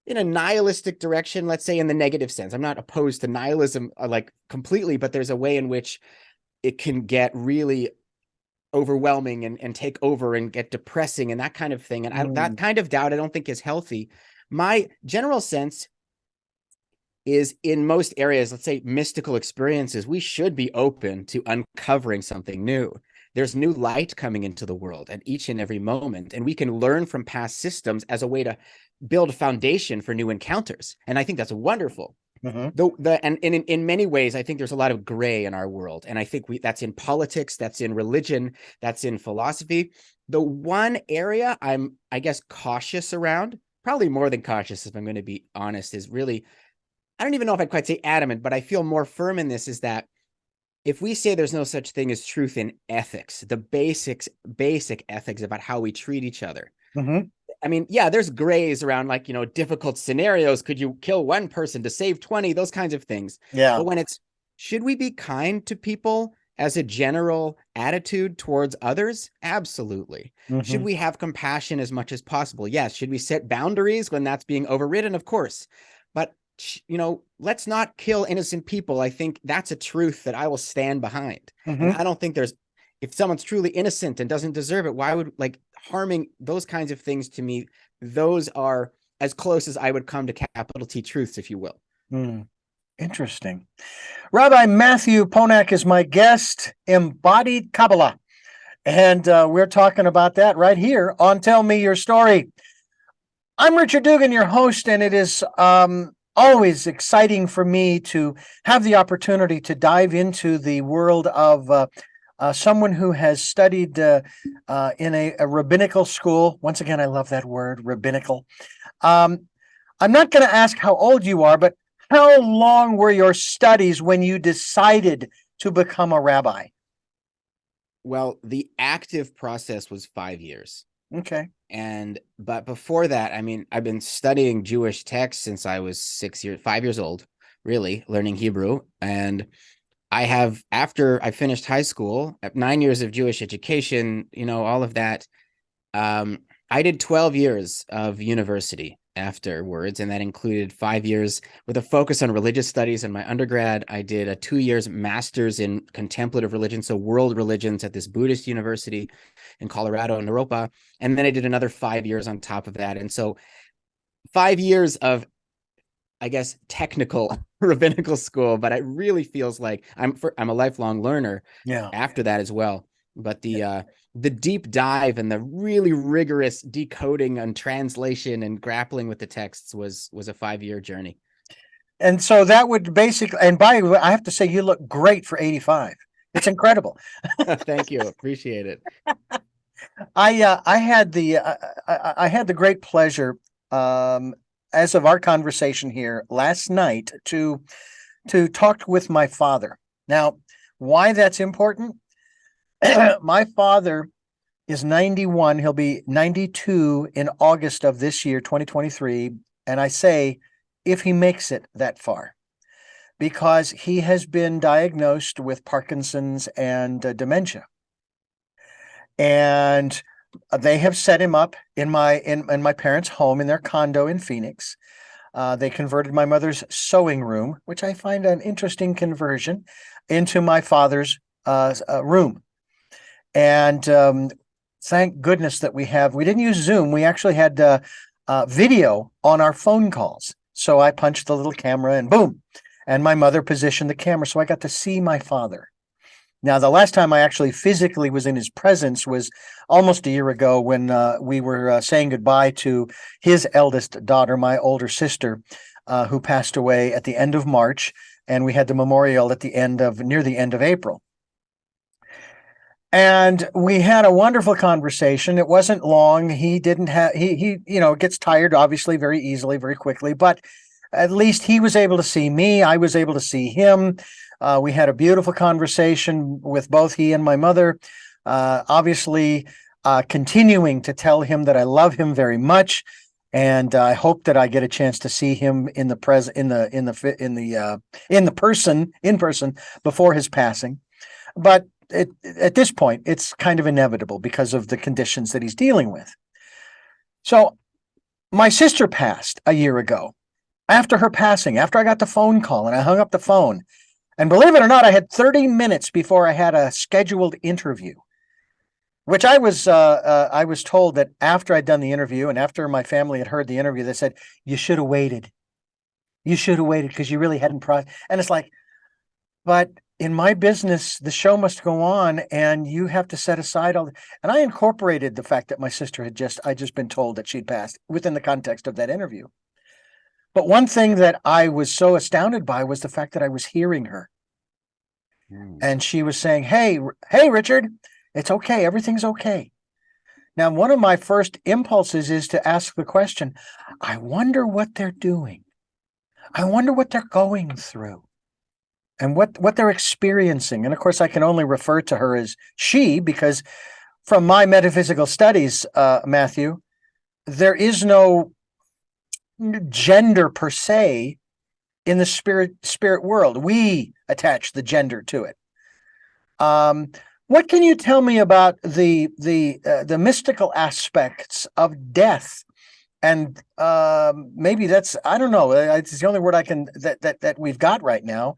nihilistic direction, let's say in the negative sense. I'm not opposed to nihilism like completely, but there's a way in which it can get really overwhelming and take over and get depressing and that kind of thing. And that kind of doubt I don't think is healthy. My general sense is in most areas, let's say mystical experiences, we should be open to uncovering something new. There's new light coming into the world at each and every moment, and we can learn from past systems as a way to build a foundation for new encounters. And I think that's wonderful. Mm-hmm. And in many ways, I think there's a lot of gray in our world. And I think that's in politics, that's in religion, that's in philosophy. The one area I'm, I guess, cautious around, probably more than cautious, if I'm going to be honest, is really, I don't even know if I'd quite say adamant, but I feel more firm in this, is that if we say there's no such thing as truth in ethics, the basic ethics about how we treat each other. Mm-hmm. I mean, yeah, there's grays around, like, difficult scenarios. Could you kill one person to save 20? Those kinds of things. Yeah. But when it's, should we be kind to people as a general attitude towards others? Absolutely. Mm-hmm. Should we have compassion as much as possible? Yes. Should we set boundaries when that's being overridden? Of course. But, let's not kill innocent people. I think that's a truth that I will stand behind. Mm-hmm. And I don't think if someone's truly innocent and doesn't deserve it, why would, harming those kinds of things, to me, those are as close as I would come to capital T truths, if you will. Interesting. Rabbi Matthew Ponak is my guest, Embodied Kabbalah. And we're talking about that right here on Tell Me Your Story. I'm Richard Dugan, your host, and it is always exciting for me to have the opportunity to dive into the world of someone who has studied in a rabbinical school. Once again, I love that word, rabbinical. I'm not going to ask how old you are, but how long were your studies when you decided to become a rabbi? Well, the active process was 5 years. Okay. But before that, I mean, I've been studying Jewish texts since I was 5 years old, really, learning Hebrew. And I have, after I finished high school, 9 years of Jewish education, all of that. I did 12 years of university afterwards, and that included 5 years with a focus on religious studies in my undergrad. I did a 2 years master's in contemplative religions, so world religions, at this Buddhist university in Colorado, Naropa. And then I did another 5 years on top of that. And so 5 years of, I guess, technical rabbinical school, but it really feels like I'm a lifelong learner after that as well. But the deep dive and the really rigorous decoding and translation and grappling with the texts was a 5-year journey. And so that would basically, and by the way, I have to say, you look great for 85. It's incredible. Thank you. Appreciate it. I had the great pleasure, as of our conversation here last night, to talk with my father. Now, why that's important? My father is 91. He'll be 92 in August of this year, 2023. And I say, if he makes it that far, because he has been diagnosed with Parkinson's and dementia. And they have set him up in my parents' home, in their condo in Phoenix. They converted my mother's sewing room, which I find an interesting conversion, into my father's room. And thank goodness that we didn't use Zoom. We actually had video on our phone calls. So I punched the little camera and boom, and my mother positioned the camera. So I got to see my father. Now, the last time I actually physically was in his presence was almost a year ago, when we were saying goodbye to his eldest daughter, my older sister, who passed away at the end of March. And we had the memorial at near the end of April. And we had a wonderful conversation. It wasn't long. He gets tired, obviously, very easily, very quickly, but at least he was able to see me. I was able to see him. We had a beautiful conversation with both he and my mother, obviously continuing to tell him that I love him very much. And I hope that I get a chance to see him in person before his passing. But at this point, it's kind of inevitable because of the conditions that he's dealing with. So my sister passed a year ago. After her passing, after I got the phone call and I hung up the phone, and believe it or not, I had 30 minutes before I had a scheduled interview, which I was told that after I'd done the interview and after my family had heard the interview, they said, you should have waited. You should have waited because you really hadn't. And it's like, but in my business, the show must go on, and you have to set aside all. And I incorporated the fact that my sister I just been told that she'd passed within the context of that interview. But one thing that I was so astounded by was the fact that I was hearing her. And she was saying, hey, Richard, it's okay. Everything's okay. Now, one of my first impulses is to ask the question, I wonder what they're doing. I wonder what they're going through and what they're experiencing. And of course, I can only refer to her as she, because from my metaphysical studies, Matthew, there is no gender per se in the spirit world. We attach the gender to it. What can you tell me about the mystical aspects of death? And maybe that's, I don't know, it's the only word I can that we've got right now.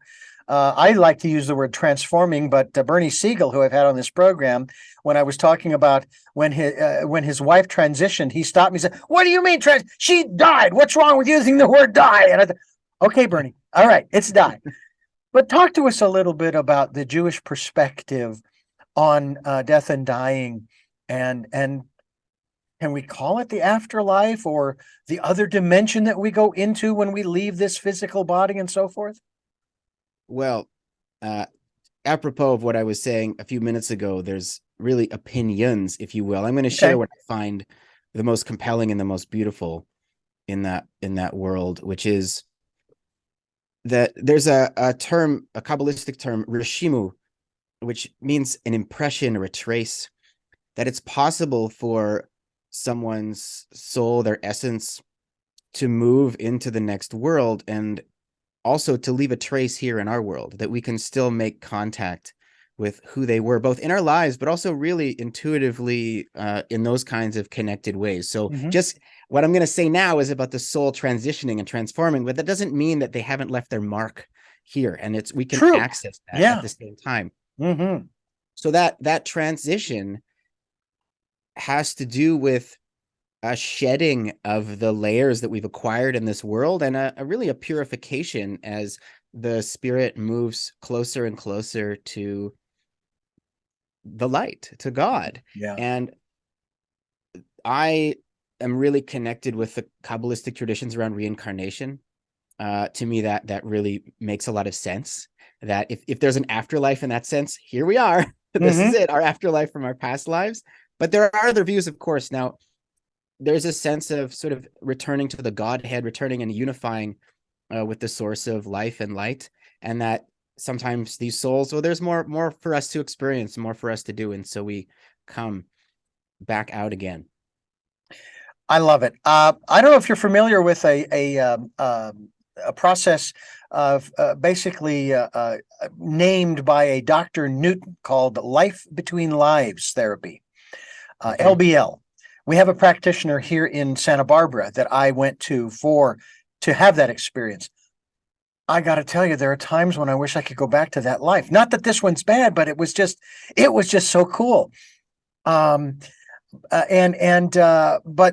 I like to use the word transforming, but Bernie Siegel, who I've had on this program, when I was talking about when his wife transitioned, he stopped me and said, "What do you mean she died? What's wrong with using the word die?" And I thought, okay, Bernie, all right, it's die. But talk to us a little bit about the Jewish perspective on death and dying, and can we call it the afterlife or the other dimension that we go into when we leave this physical body and so forth? Well, apropos of what I was saying a few minutes ago, there's really opinions, if you will. I'm going to share what I find the most compelling and the most beautiful in that world, which is that there's a Kabbalistic term, rishimu, which means an impression or a trace, that it's possible for someone's soul, their essence, to move into the next world and also to leave a trace here in our world, that we can still make contact with who they were, both in our lives, but also really intuitively in those kinds of connected ways. So just what I'm going to say now is about the soul transitioning and transforming, but that doesn't mean that they haven't left their mark here, and we can access that at the same time. So that transition has to do with a shedding of the layers that we've acquired in this world, and a really a purification as the spirit moves closer and closer to the light, to God. And I am really connected with the Kabbalistic traditions around reincarnation. To me, that really makes a lot of sense, that if there's an afterlife in that sense, here we are. This is it, our afterlife from our past lives. But there are other views, of course. Now, there's a sense of sort of returning to the Godhead, returning and unifying with the source of life and light, and that sometimes these souls, well, there's more for us to experience, more for us to do, and so we come back out again. I love it. I don't know if you're familiar with a process of basically named by a Dr. Newton called life between lives therapy, LBL. We have a practitioner here in Santa Barbara that I went to have that experience. I got to tell you, there are times when I wish I could go back to that life. Not that this one's bad, but it was just so cool. But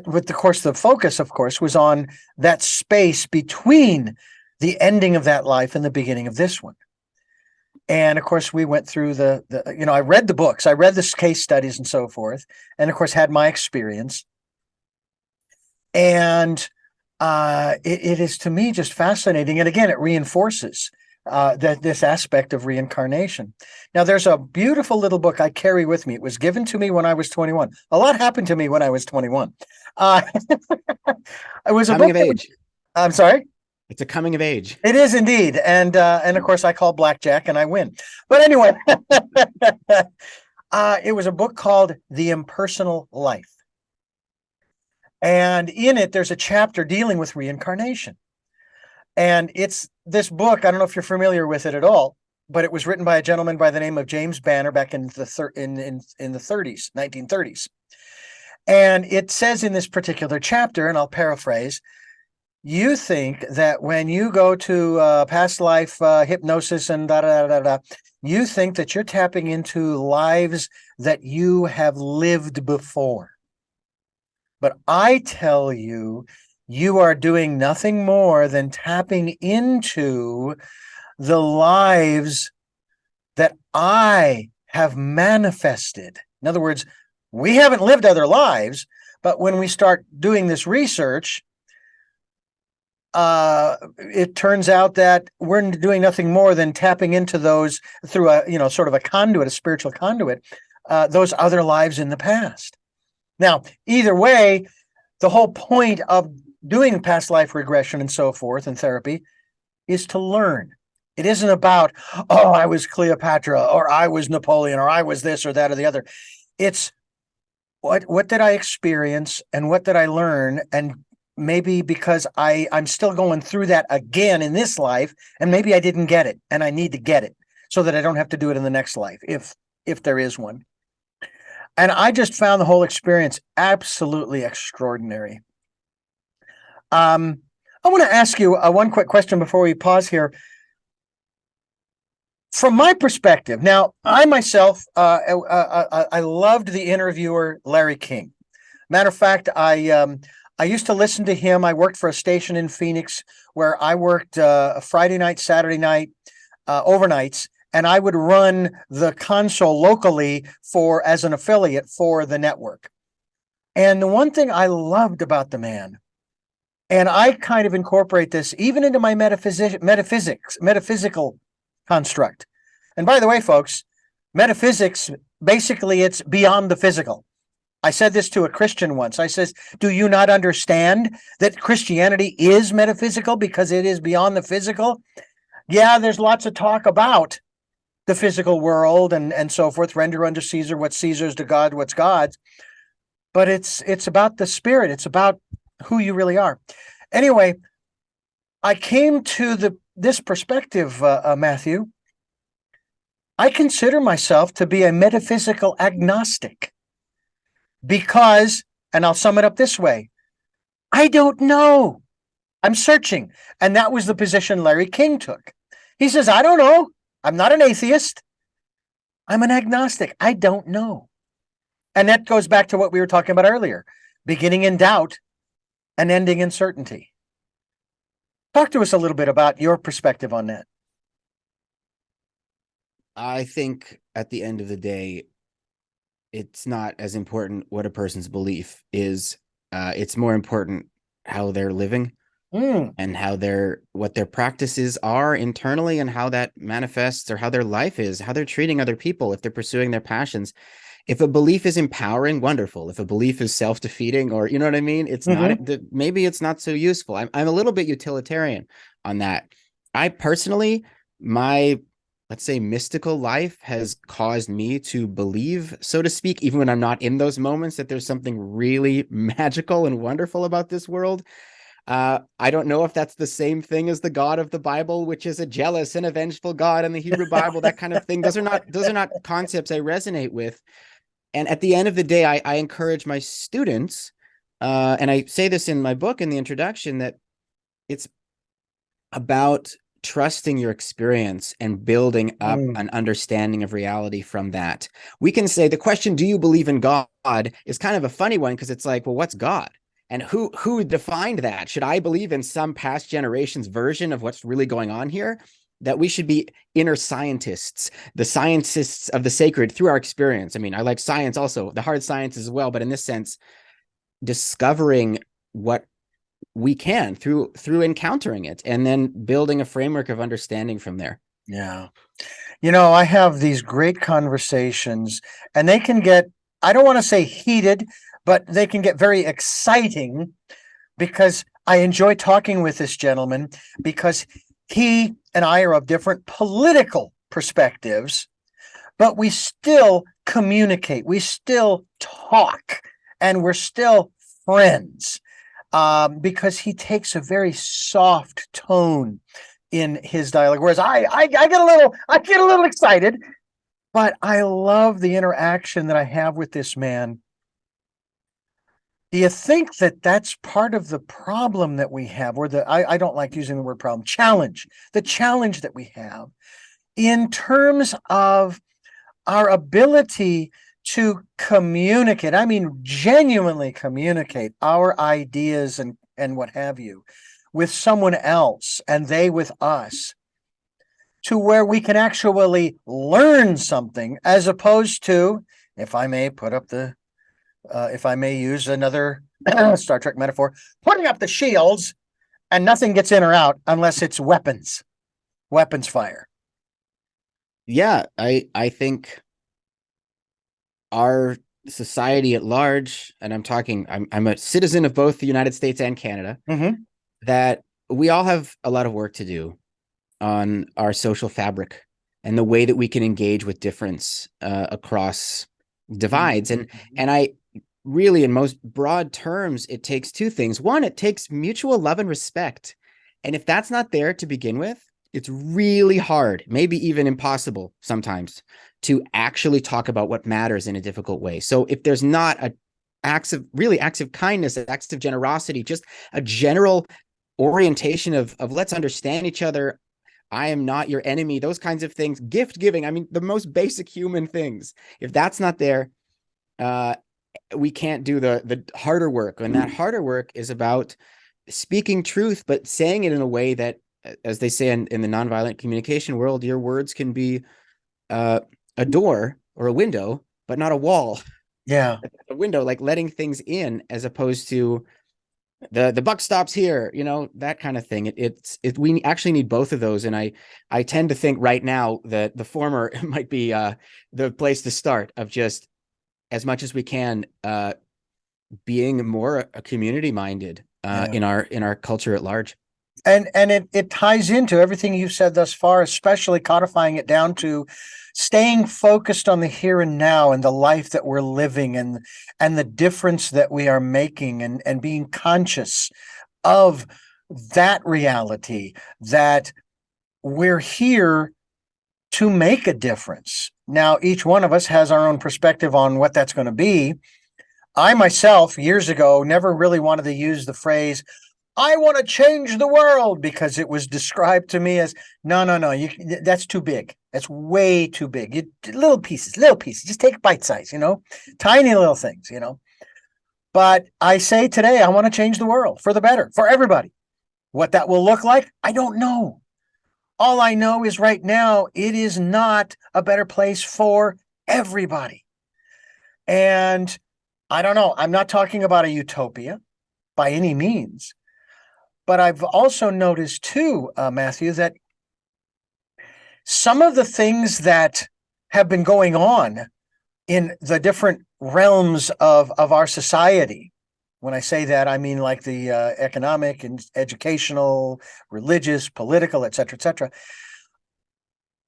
with the focus, of course, was on that space between the ending of that life and the beginning of this one. And of course, we went through I read the books, I read the case studies and so forth, and of course had my experience. And it is, to me, just fascinating. And again, it reinforces this aspect of reincarnation. Now, there's a beautiful little book I carry with me. It was given to me when I was 21. A lot happened to me when I was 21. It was a book of age. I'm sorry? It's a coming of age. It is indeed. And of course, I call blackjack and I win. But anyway, it was a book called The Impersonal Life. And in it, there's a chapter dealing with reincarnation. And it's this book, I don't know if you're familiar with it at all, but it was written by a gentleman by the name of James Banner back in the 30s, 1930s. And it says in this particular chapter, and I'll paraphrase, you think that when you go to past life hypnosis and you think that you're tapping into lives that you have lived before. But I tell you, you are doing nothing more than tapping into the lives that I have manifested. In other words, we haven't lived other lives, but when we start doing this research, it turns out that we're doing nothing more than tapping into those through a, sort of a conduit, a spiritual conduit, those other lives in the past. Now, either way, the whole point of doing past life regression and so forth and therapy is to learn. It isn't about, oh, I was Cleopatra, or I was Napoleon, or I was this or that or the other. It's what did I experience and what did I learn? And maybe because I'm still going through that again in this life, and maybe I didn't get it and I need to get it so that I don't have to do it in the next life, if there is one. And I just found the whole experience absolutely extraordinary. I want to ask you one quick question before we pause here. From my perspective, now, I myself, I loved the interviewer, Larry King. Matter of fact, I used to listen to him. I worked for a station in Phoenix where I worked Friday night, Saturday night, overnights, and I would run the console locally as an affiliate for the network. And the one thing I loved about the man, and I kind of incorporate this even into my metaphysical construct. And by the way, folks, metaphysics, basically it's beyond the physical. I said this to a Christian once. I says, do you not understand that Christianity is metaphysical because it is beyond the physical? Yeah, there's lots of talk about the physical world and so forth. Render unto Caesar what's Caesar's, to God what's God's. But it's about the spirit. It's about who you really are. Anyway, I came to this perspective, Matthew. I consider myself to be a metaphysical agnostic because, and I'll sum it up this way, I don't know. I'm searching. And that was the position Larry King took. He says, I don't know. I'm not an atheist. I'm an agnostic. I don't know. And that goes back to what we were talking about earlier, beginning in doubt and ending in certainty. Talk to us a little bit about your perspective on that. I think at the end of the day, it's not as important what a person's belief is. It's more important how they're living and what their practices are internally, and how that manifests, or how their life is, how they're treating other people, if they're pursuing their passions. If a belief is empowering, wonderful. If a belief is self-defeating, or you know what I mean, it's not, maybe it's not so useful. I'm a little bit utilitarian on that. I personally, my, let's say, mystical life has caused me to believe, so to speak, even when I'm not in those moments, that there's something really magical and wonderful about this world. I don't know if that's the same thing as the God of the Bible, which is a jealous and a vengeful God in the Hebrew Bible, that kind of thing. Those are not concepts I resonate with. And at the end of the day, I encourage my students, and I say this in my book in the introduction, that it's about trusting your experience and building up an understanding of reality from that. We can say the question, do you believe in God, is kind of a funny one, because it's like, well, what's God? And who defined that? Should I believe in some past generation's version of what's really going on here? That we should be inner scientists, the scientists of the sacred through our experience. I mean, I like science also, the hard sciences as well, but in this sense, discovering what we can through encountering it, and then building a framework of understanding from there. Yeah. I have these great conversations, and they can get, I don't want to say heated, but they can get very exciting, because I enjoy talking with this gentleman, because he and I are of different political perspectives, but we still communicate, we still talk, and we're still friends, because he takes a very soft tone in his dialogue, whereas I get a little excited, but I love the interaction that I have with this man. Do you think that that's part of the problem that we have, or I don't like using the word problem, the challenge that we have in terms of our ability to communicate, I mean, genuinely communicate our ideas and what have you with someone else, and they with us? to where we can actually learn something, as opposed to, if I may use another Star Trek metaphor, putting up the shields and nothing gets in or out unless it's weapons fire. Yeah, I think our society at large, and I'm a citizen of both the United States and Canada, that we all have a lot of work to do on our social fabric and the way that we can engage with difference across divides. And I really, in most broad terms, it takes two things. One, it takes mutual love and respect. And if that's not there to begin with, it's really hard, maybe even impossible sometimes, to actually talk about what matters in a difficult way. So if there's not acts of kindness, acts of generosity, just a general orientation of let's understand each other, I am not your enemy, those kinds of things, gift giving, I mean, the most basic human things. If that's not there, we can't do the harder work. And that harder work is about speaking truth, but saying it in a way that, as they say in the nonviolent communication world, your words can be a door or a window, but not a wall. Yeah. A window, like letting things in, as opposed to the buck stops here, that kind of thing. We actually need both of those. And I tend to think right now that the former might be the place to start, of just, as much as we can, being more community minded in our culture at large. And it ties into everything you've said thus far, especially codifying it down to staying focused on the here and now and the life that we're living, and the difference that we are making, and being conscious of that reality, that we're here to make a difference. Now, each one of us has our own perspective on what that's going to be. I myself, years ago, never really wanted to use the phrase, I want to change the world, because it was described to me as, no, that's too big. That's way too big. Little pieces, just take bite size, tiny little things, But I say today, I want to change the world for the better, for everybody. What that will look like, I don't know. All I know is right now, it is not a better place for everybody. And I don't know, I'm not talking about a utopia by any means. But I've also noticed too, Matthew, that some of the things that have been going on in the different realms of our society, when I say that, I mean like the economic and educational, religious, political, et cetera,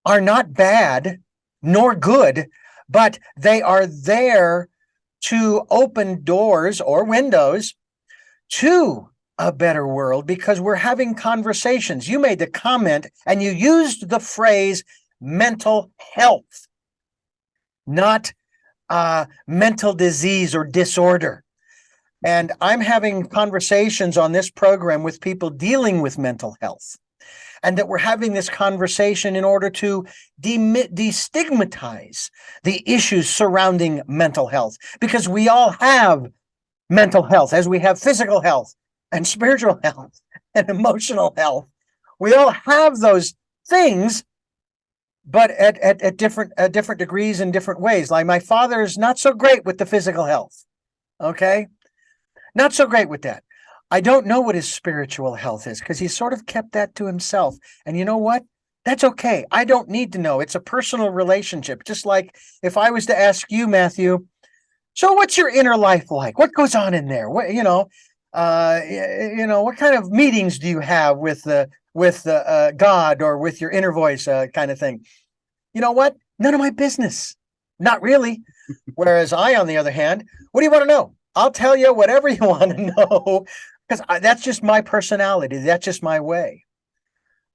are not bad nor good, but they are there to open doors or windows to a better world, because we're having conversations. You made the comment and you used the phrase mental health, not mental disease or disorder. And I'm having conversations on this program with people dealing with mental health, and that we're having this conversation in order to destigmatize the issues surrounding mental health, because we all have mental health, as we have physical health and spiritual health and emotional health. We all have those things, but at different degrees and different ways. Like my father is not so great with the physical health. Okay? Not so great with that. I don't know what his spiritual health is, because he sort of kept that to himself. And you know what? That's okay. I don't need to know. It's a personal relationship. Just like if I was to ask you, Matthew, so what's your inner life like? What goes on in there? What, what kind of meetings do you have with God, or with your inner voice, kind of thing? You know what? None of my business. Not really. Whereas I, on the other hand, what do you want to know? I'll tell you whatever you want to know, because that's just my personality. That's just my way.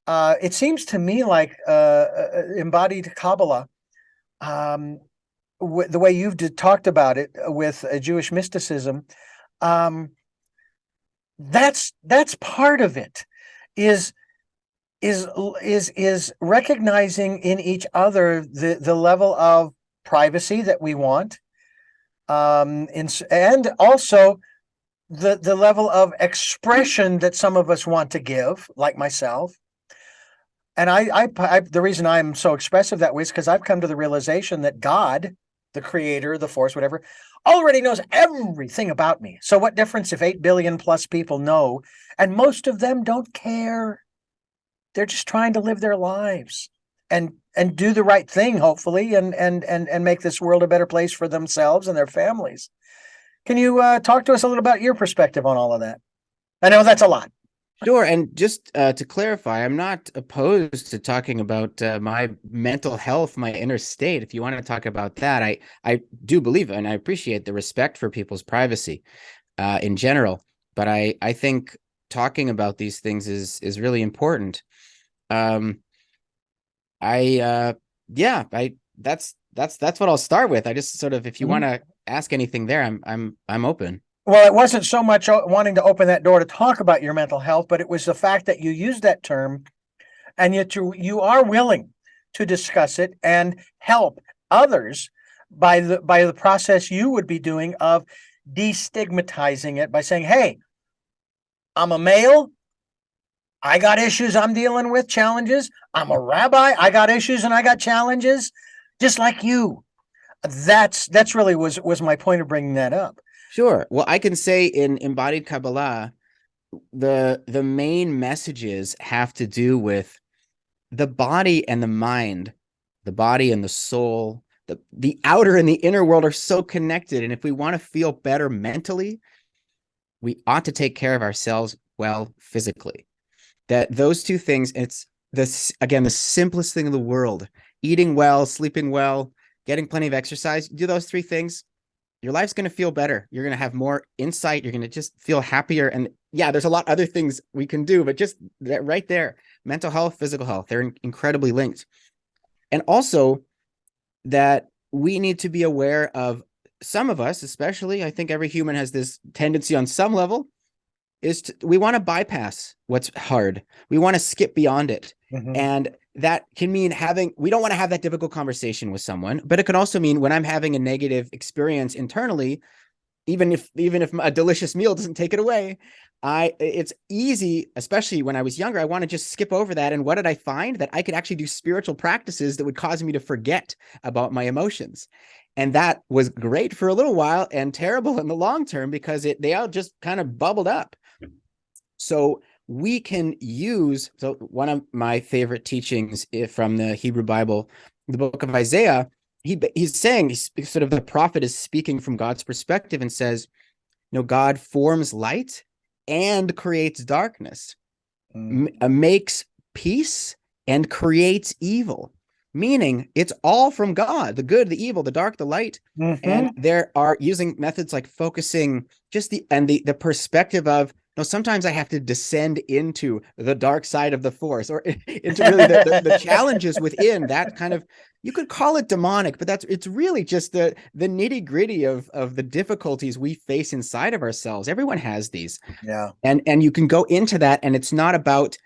It seems to me like embodied Kabbalah, the way you've talked about it with Jewish mysticism, that's part of it, is recognizing in each other the level of privacy that we want, and also the level of expression that some of us want to give, like myself. And the reason I'm so expressive that way is because I've come to the realization that God, the creator, the force, whatever, already knows everything about me. So what difference if 8 billion plus people know, and most of them don't care? They're just trying to live their lives and do the right thing, hopefully, and make this world a better place for themselves and their families. Can you talk to us a little about your perspective on all of that? I know that's a lot. Sure. And just to clarify, I'm not opposed to talking about my mental health, my inner state. If you want to talk about that, I do believe and I appreciate the respect for people's privacy in general. But I think talking about these things is really important. That's what I'll start with. I just sort of, if you want to ask anything there, I'm open. Well, it wasn't so much wanting to open that door to talk about your mental health, but it was the fact that you used that term, and yet you are willing to discuss it and help others by the process you would be doing of destigmatizing it by saying, hey, I'm a male, I got issues I'm dealing with, challenges. I'm a rabbi, I got issues and I got challenges, just like you. That's really was my point of bringing that up. Sure. Well, I can say in Embodied Kabbalah, the main messages have to do with the body and the mind, the body and the soul. The outer and the inner world are so connected. And if we want to feel better mentally, we ought to take care of ourselves well physically. That those two things, it's this, again, the simplest thing in the world. Eating well, sleeping well, getting plenty of exercise. Do those three things, your life's going to feel better. You're going to have more insight. You're going to just feel happier. And yeah, there's a lot of other things we can do, but just that right there, mental health, physical health, they're incredibly linked. And also that we need to be aware of, some of us, especially, I think every human has this tendency on some level, we want to bypass what's hard. We want to skip beyond it. Mm-hmm. And that can mean we don't want to have that difficult conversation with someone, but it can also mean when I'm having a negative experience internally, even if a delicious meal doesn't take it away, it's easy, especially when I was younger, I want to just skip over that. And what did I find? That I could actually do spiritual practices that would cause me to forget about my emotions. And that was great for a little while and terrible in the long term because they all just kind of bubbled up. So we can use, so one of my favorite teachings from the Hebrew Bible, the book of Isaiah, he's saying, sort of the prophet is speaking from God's perspective and says, God forms light and creates darkness, makes peace and creates evil. Meaning it's all from God, the good, the evil, the dark, the light. Mm-hmm. And there are using methods like focusing just the perspective of, sometimes I have to descend into the dark side of the force or into really the challenges within that kind of, you could call it demonic, but it's really just the nitty gritty of the difficulties we face inside of ourselves. Everyone has these. Yeah. And you can go into that, and it's not about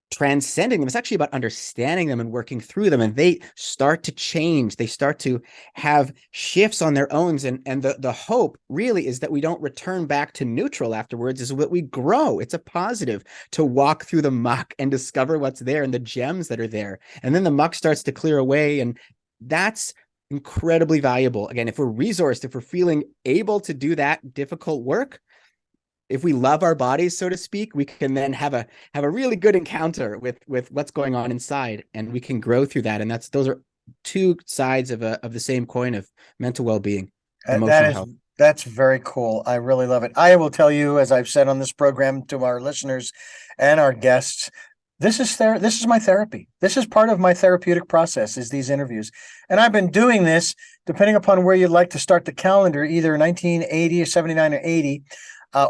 transcending them. It's actually about understanding them and working through them. And they start to change. They start to have shifts on their own. And the hope really is that we don't return back to neutral afterwards, is that we grow. It's a positive to walk through the muck and discover what's there and the gems that are there. And then the muck starts to clear away. And that's incredibly valuable. Again, if we're resourced, if we're feeling able to do that difficult work, if we love our bodies, so to speak, we can then have a really good encounter with what's going on inside, and we can grow through that. And those are two sides of the same coin of mental well-being, emotional health. That's very cool. I really love it. I will tell you, as I've said on this program to our listeners and our guests, this is my therapy. This is part of my therapeutic process, is these interviews. And I've been doing this, depending upon where you'd like to start the calendar, either 1980 or 79 or 80,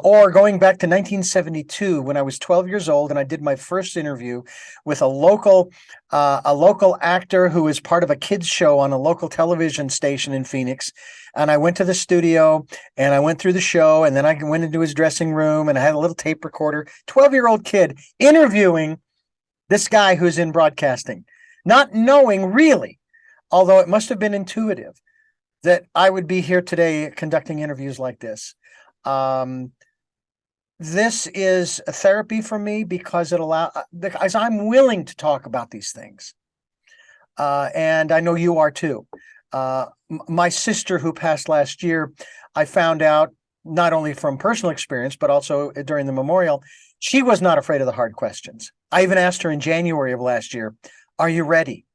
or going back to 1972 when I was 12 years old, and I did my first interview with a local actor who was part of a kids show on a local television station in Phoenix. And I went to the studio and I went through the show, and then I went into his dressing room and I had a little tape recorder, 12-year-old kid interviewing this guy who's in broadcasting, not knowing really, although it must have been intuitive, that I would be here today conducting interviews like this. this is a therapy for me because because I'm willing to talk about these things. And I know you are too. My sister, who passed last year, I found out not only from personal experience, but also during the memorial, she was not afraid of the hard questions. I even asked her in January of last year, "Are you ready?"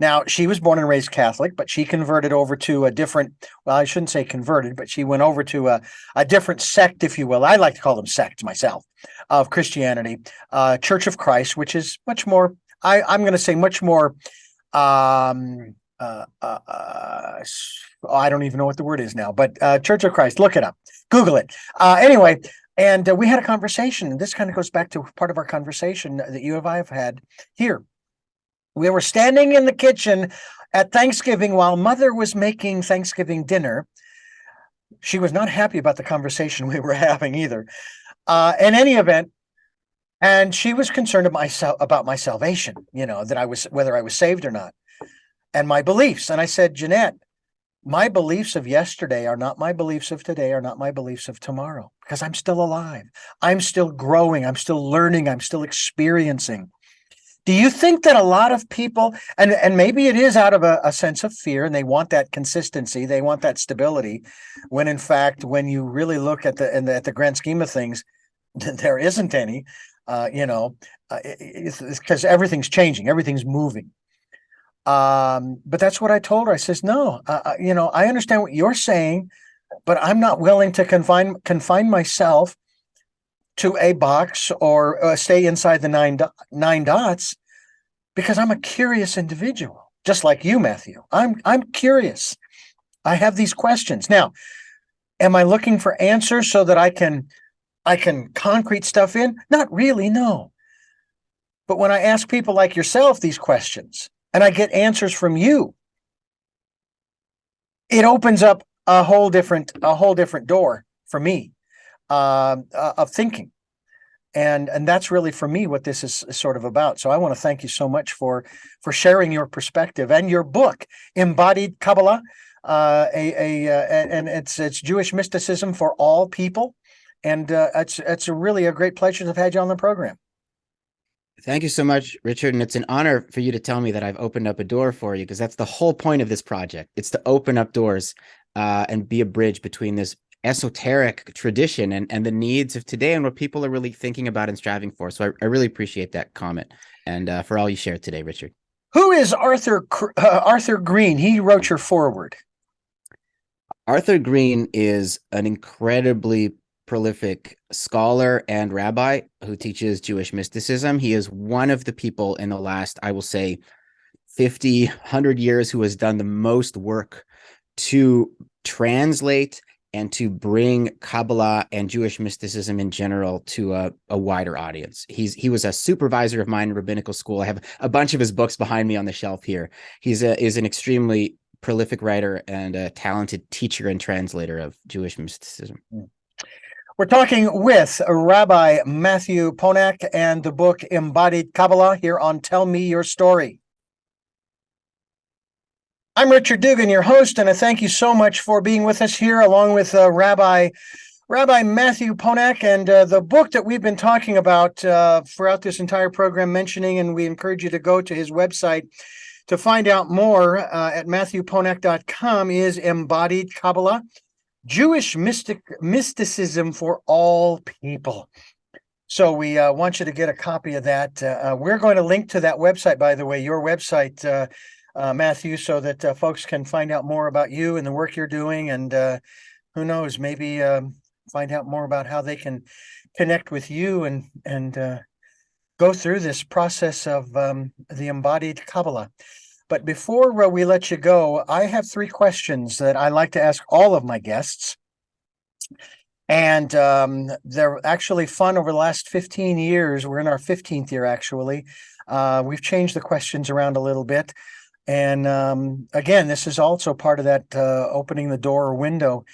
Now, she was born and raised Catholic, but she converted over to a different, well, I shouldn't say converted, but she went over to a different sect, if you will. I like to call them sects myself, of Christianity, Church of Christ, which is much more, I'm going to say much more, I don't even know what the word is now, but Church of Christ, look it up, Google it. Anyway, and we had a conversation. This kind of goes back to part of our conversation that you and I have had here. We were standing in the kitchen at Thanksgiving while Mother was making Thanksgiving dinner. She was not happy about the conversation we were having either. In any event, and she was concerned about my salvation, that whether I was saved or not, and my beliefs. And I said, "Jeanette, my beliefs of yesterday are not my beliefs of today, are not my beliefs of tomorrow, because I'm still alive. I'm still growing. I'm still learning. I'm still experiencing." Do you think that a lot of people, and maybe it is out of a sense of fear, and they want that consistency, they want that stability, when in fact, when you really look at the grand scheme of things, there isn't any, because everything's changing, everything's moving. But that's what I told her. I says, "No, I understand what you're saying, but I'm not willing to confine myself to a box or stay inside the nine dots, because I'm a curious individual, just like you, Matthew. I'm curious. I have these questions. Now, am I looking for answers so that I can concrete stuff in? Not really, no. But when I ask people like yourself these questions and I get answers from you, it opens up a whole different door for me of thinking. And that's really, for me, what this is sort of about. So I want to thank you so much for sharing your perspective and your book, Embodied Kabbalah, and it's Jewish mysticism for all people. And it's really a great pleasure to have had you on the program. Thank you so much, Richard. And it's an honor for you to tell me that I've opened up a door for you, because that's the whole point of this project. It's to open up doors and be a bridge between this esoteric tradition and the needs of today and what people are really thinking about and striving for. So I really appreciate that comment, and for all you shared today, Richard. Who is Arthur Green? He wrote your foreword. Arthur Green is an incredibly prolific scholar and rabbi who teaches Jewish mysticism. He is one of the people in the last, I will say, 50, 100 years who has done the most work to translate and to bring Kabbalah and Jewish mysticism in general to a wider audience. He was a supervisor of mine in Rabbinical school. I have a bunch of his books behind me on the shelf here. Is an extremely prolific writer and a talented teacher and translator of Jewish mysticism. We're talking with Rabbi Matthew Ponak and the book Embodied Kabbalah here on Tell Me Your Story. I'm Richard Dugan, your host, and I thank you so much for being with us here, along with Rabbi Matthew Ponak, and the book that we've been talking about throughout this entire program, mentioning, and we encourage you to go to his website to find out more at MatthewPonak.com, is Embodied Kabbalah, Jewish mysticism for all people. So we want you to get a copy of that. We're going to link to that website, by the way, your website, Matthew, so that folks can find out more about you and the work you're doing, and who knows, maybe find out more about how they can connect with you and go through this process of the Embodied Kabbalah. But before we let you go, I have 3 questions that I like to ask all of my guests. And they're actually fun over the last 15 years. We're in our 15th year, actually. We've changed the questions around a little bit. And again, this is also part of that opening the door or window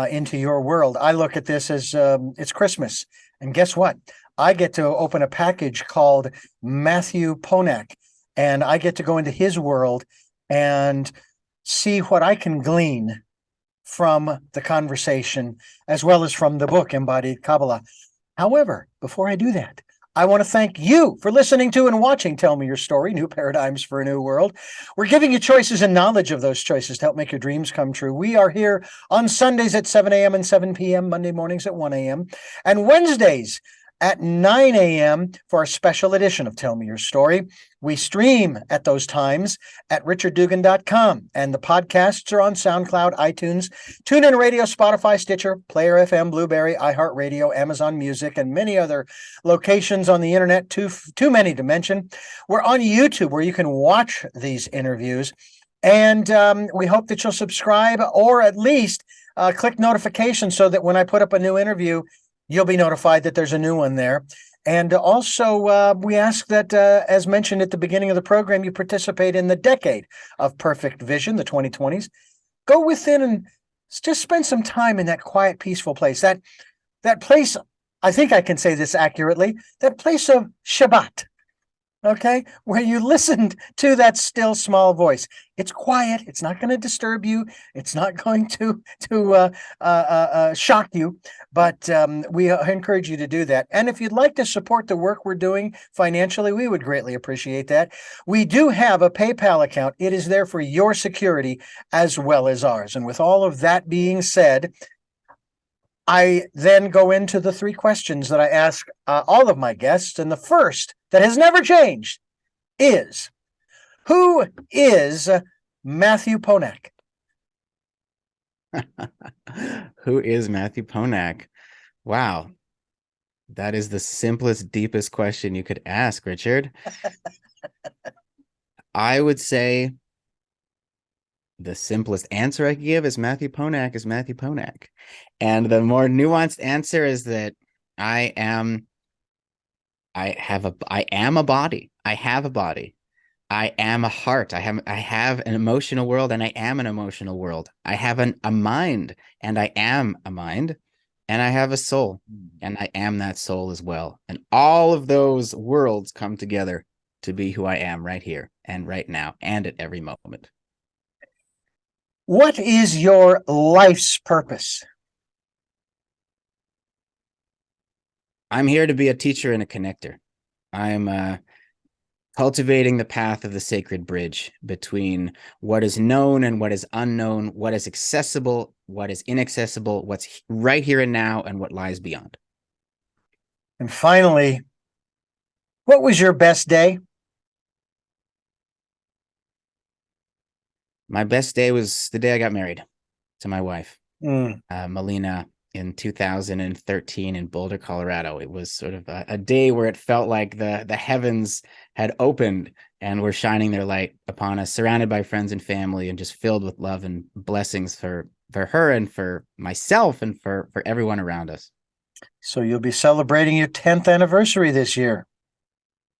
into your world. I look at this as it's Christmas. And guess what? I get to open a package called Matthew Ponak. And I get to go into his world and see what I can glean from the conversation as well as from the book, Embodied Kabbalah. However, before I do that, I want to thank you for listening to and watching Tell Me Your Story, New Paradigms for a New World. We're giving you choices and knowledge of those choices to help make your dreams come true. We are here on Sundays at 7 a.m. and 7 p.m., Monday mornings at 1 a.m., and Wednesdays at 9 a.m. for our special edition of Tell Me Your Story. We stream at those times at richarddugan.com, and the podcasts are on SoundCloud, iTunes, TuneIn Radio, Spotify, Stitcher, Player FM, Blueberry, iHeartRadio, Amazon Music, and many other locations on the internet, too many to mention. We're on YouTube, where you can watch these interviews, and we hope that you'll subscribe or at least click notifications so that when I put up a new interview, you'll be notified that there's a new one there. And also, we ask that, as mentioned at the beginning of the program, you participate in the Decade of Perfect Vision, the 2020s. Go within and just spend some time in that quiet, peaceful place. That place, I think I can say this accurately, that place of Shabbat, okay, where you listened to that still small voice. It's quiet. It's not going to disturb you. It's not going to shock you, but we encourage you to do that. And if you'd like to support the work we're doing financially, we would greatly appreciate that. We do have a PayPal account. It is there for your security as well as ours. And with all of that being said, I then go into the three questions that I ask all of my guests. And the first, that has never changed, is, who is Matthew Ponak? Who is Matthew Ponak? Wow. That is the simplest, deepest question you could ask, Richard. I would say the simplest answer I could give is Matthew Ponak is Matthew Ponak. And the more nuanced answer is that I am a body. I have a body. I am a heart. I have an emotional world, and I am an emotional world. I have a mind, and I am a mind. And I have a soul, and I am that soul as well. And all of those worlds come together to be who I am right here and right now and at every moment. What is your life's purpose? I'm here to be a teacher and a connector. I'm cultivating the path of the sacred bridge between what is known and what is unknown, what is accessible, what is inaccessible, what's right here and now, and what lies beyond. And finally, what was your best day? My best day was the day I got married to my wife, Melina, in 2013 in Boulder, Colorado. It was sort of a day where it felt like the heavens had opened and were shining their light upon us, surrounded by friends and family, and just filled with love and blessings for her and for myself and for everyone around us. So you'll be celebrating your 10th anniversary this year.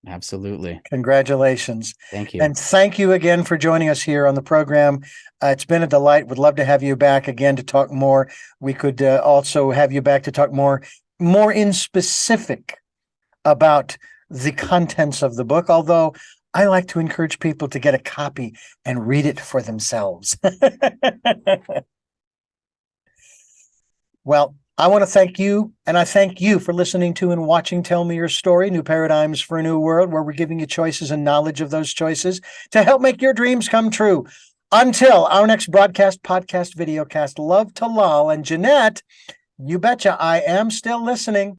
Absolutely. Congratulations. Thank you. And thank you again for joining us here on the program. It's been a delight. Would love to have you back again to talk more. We could also have you back to talk more in specific about the contents of the book, although I like to encourage people to get a copy and read it for themselves. Well, I want to thank you, and I thank you for listening to and watching Tell Me Your Story, New Paradigms for a New World, where we're giving you choices and knowledge of those choices to help make your dreams come true. Until our next broadcast, podcast, videocast, love to Lal. And Jeanette, you betcha I am still listening.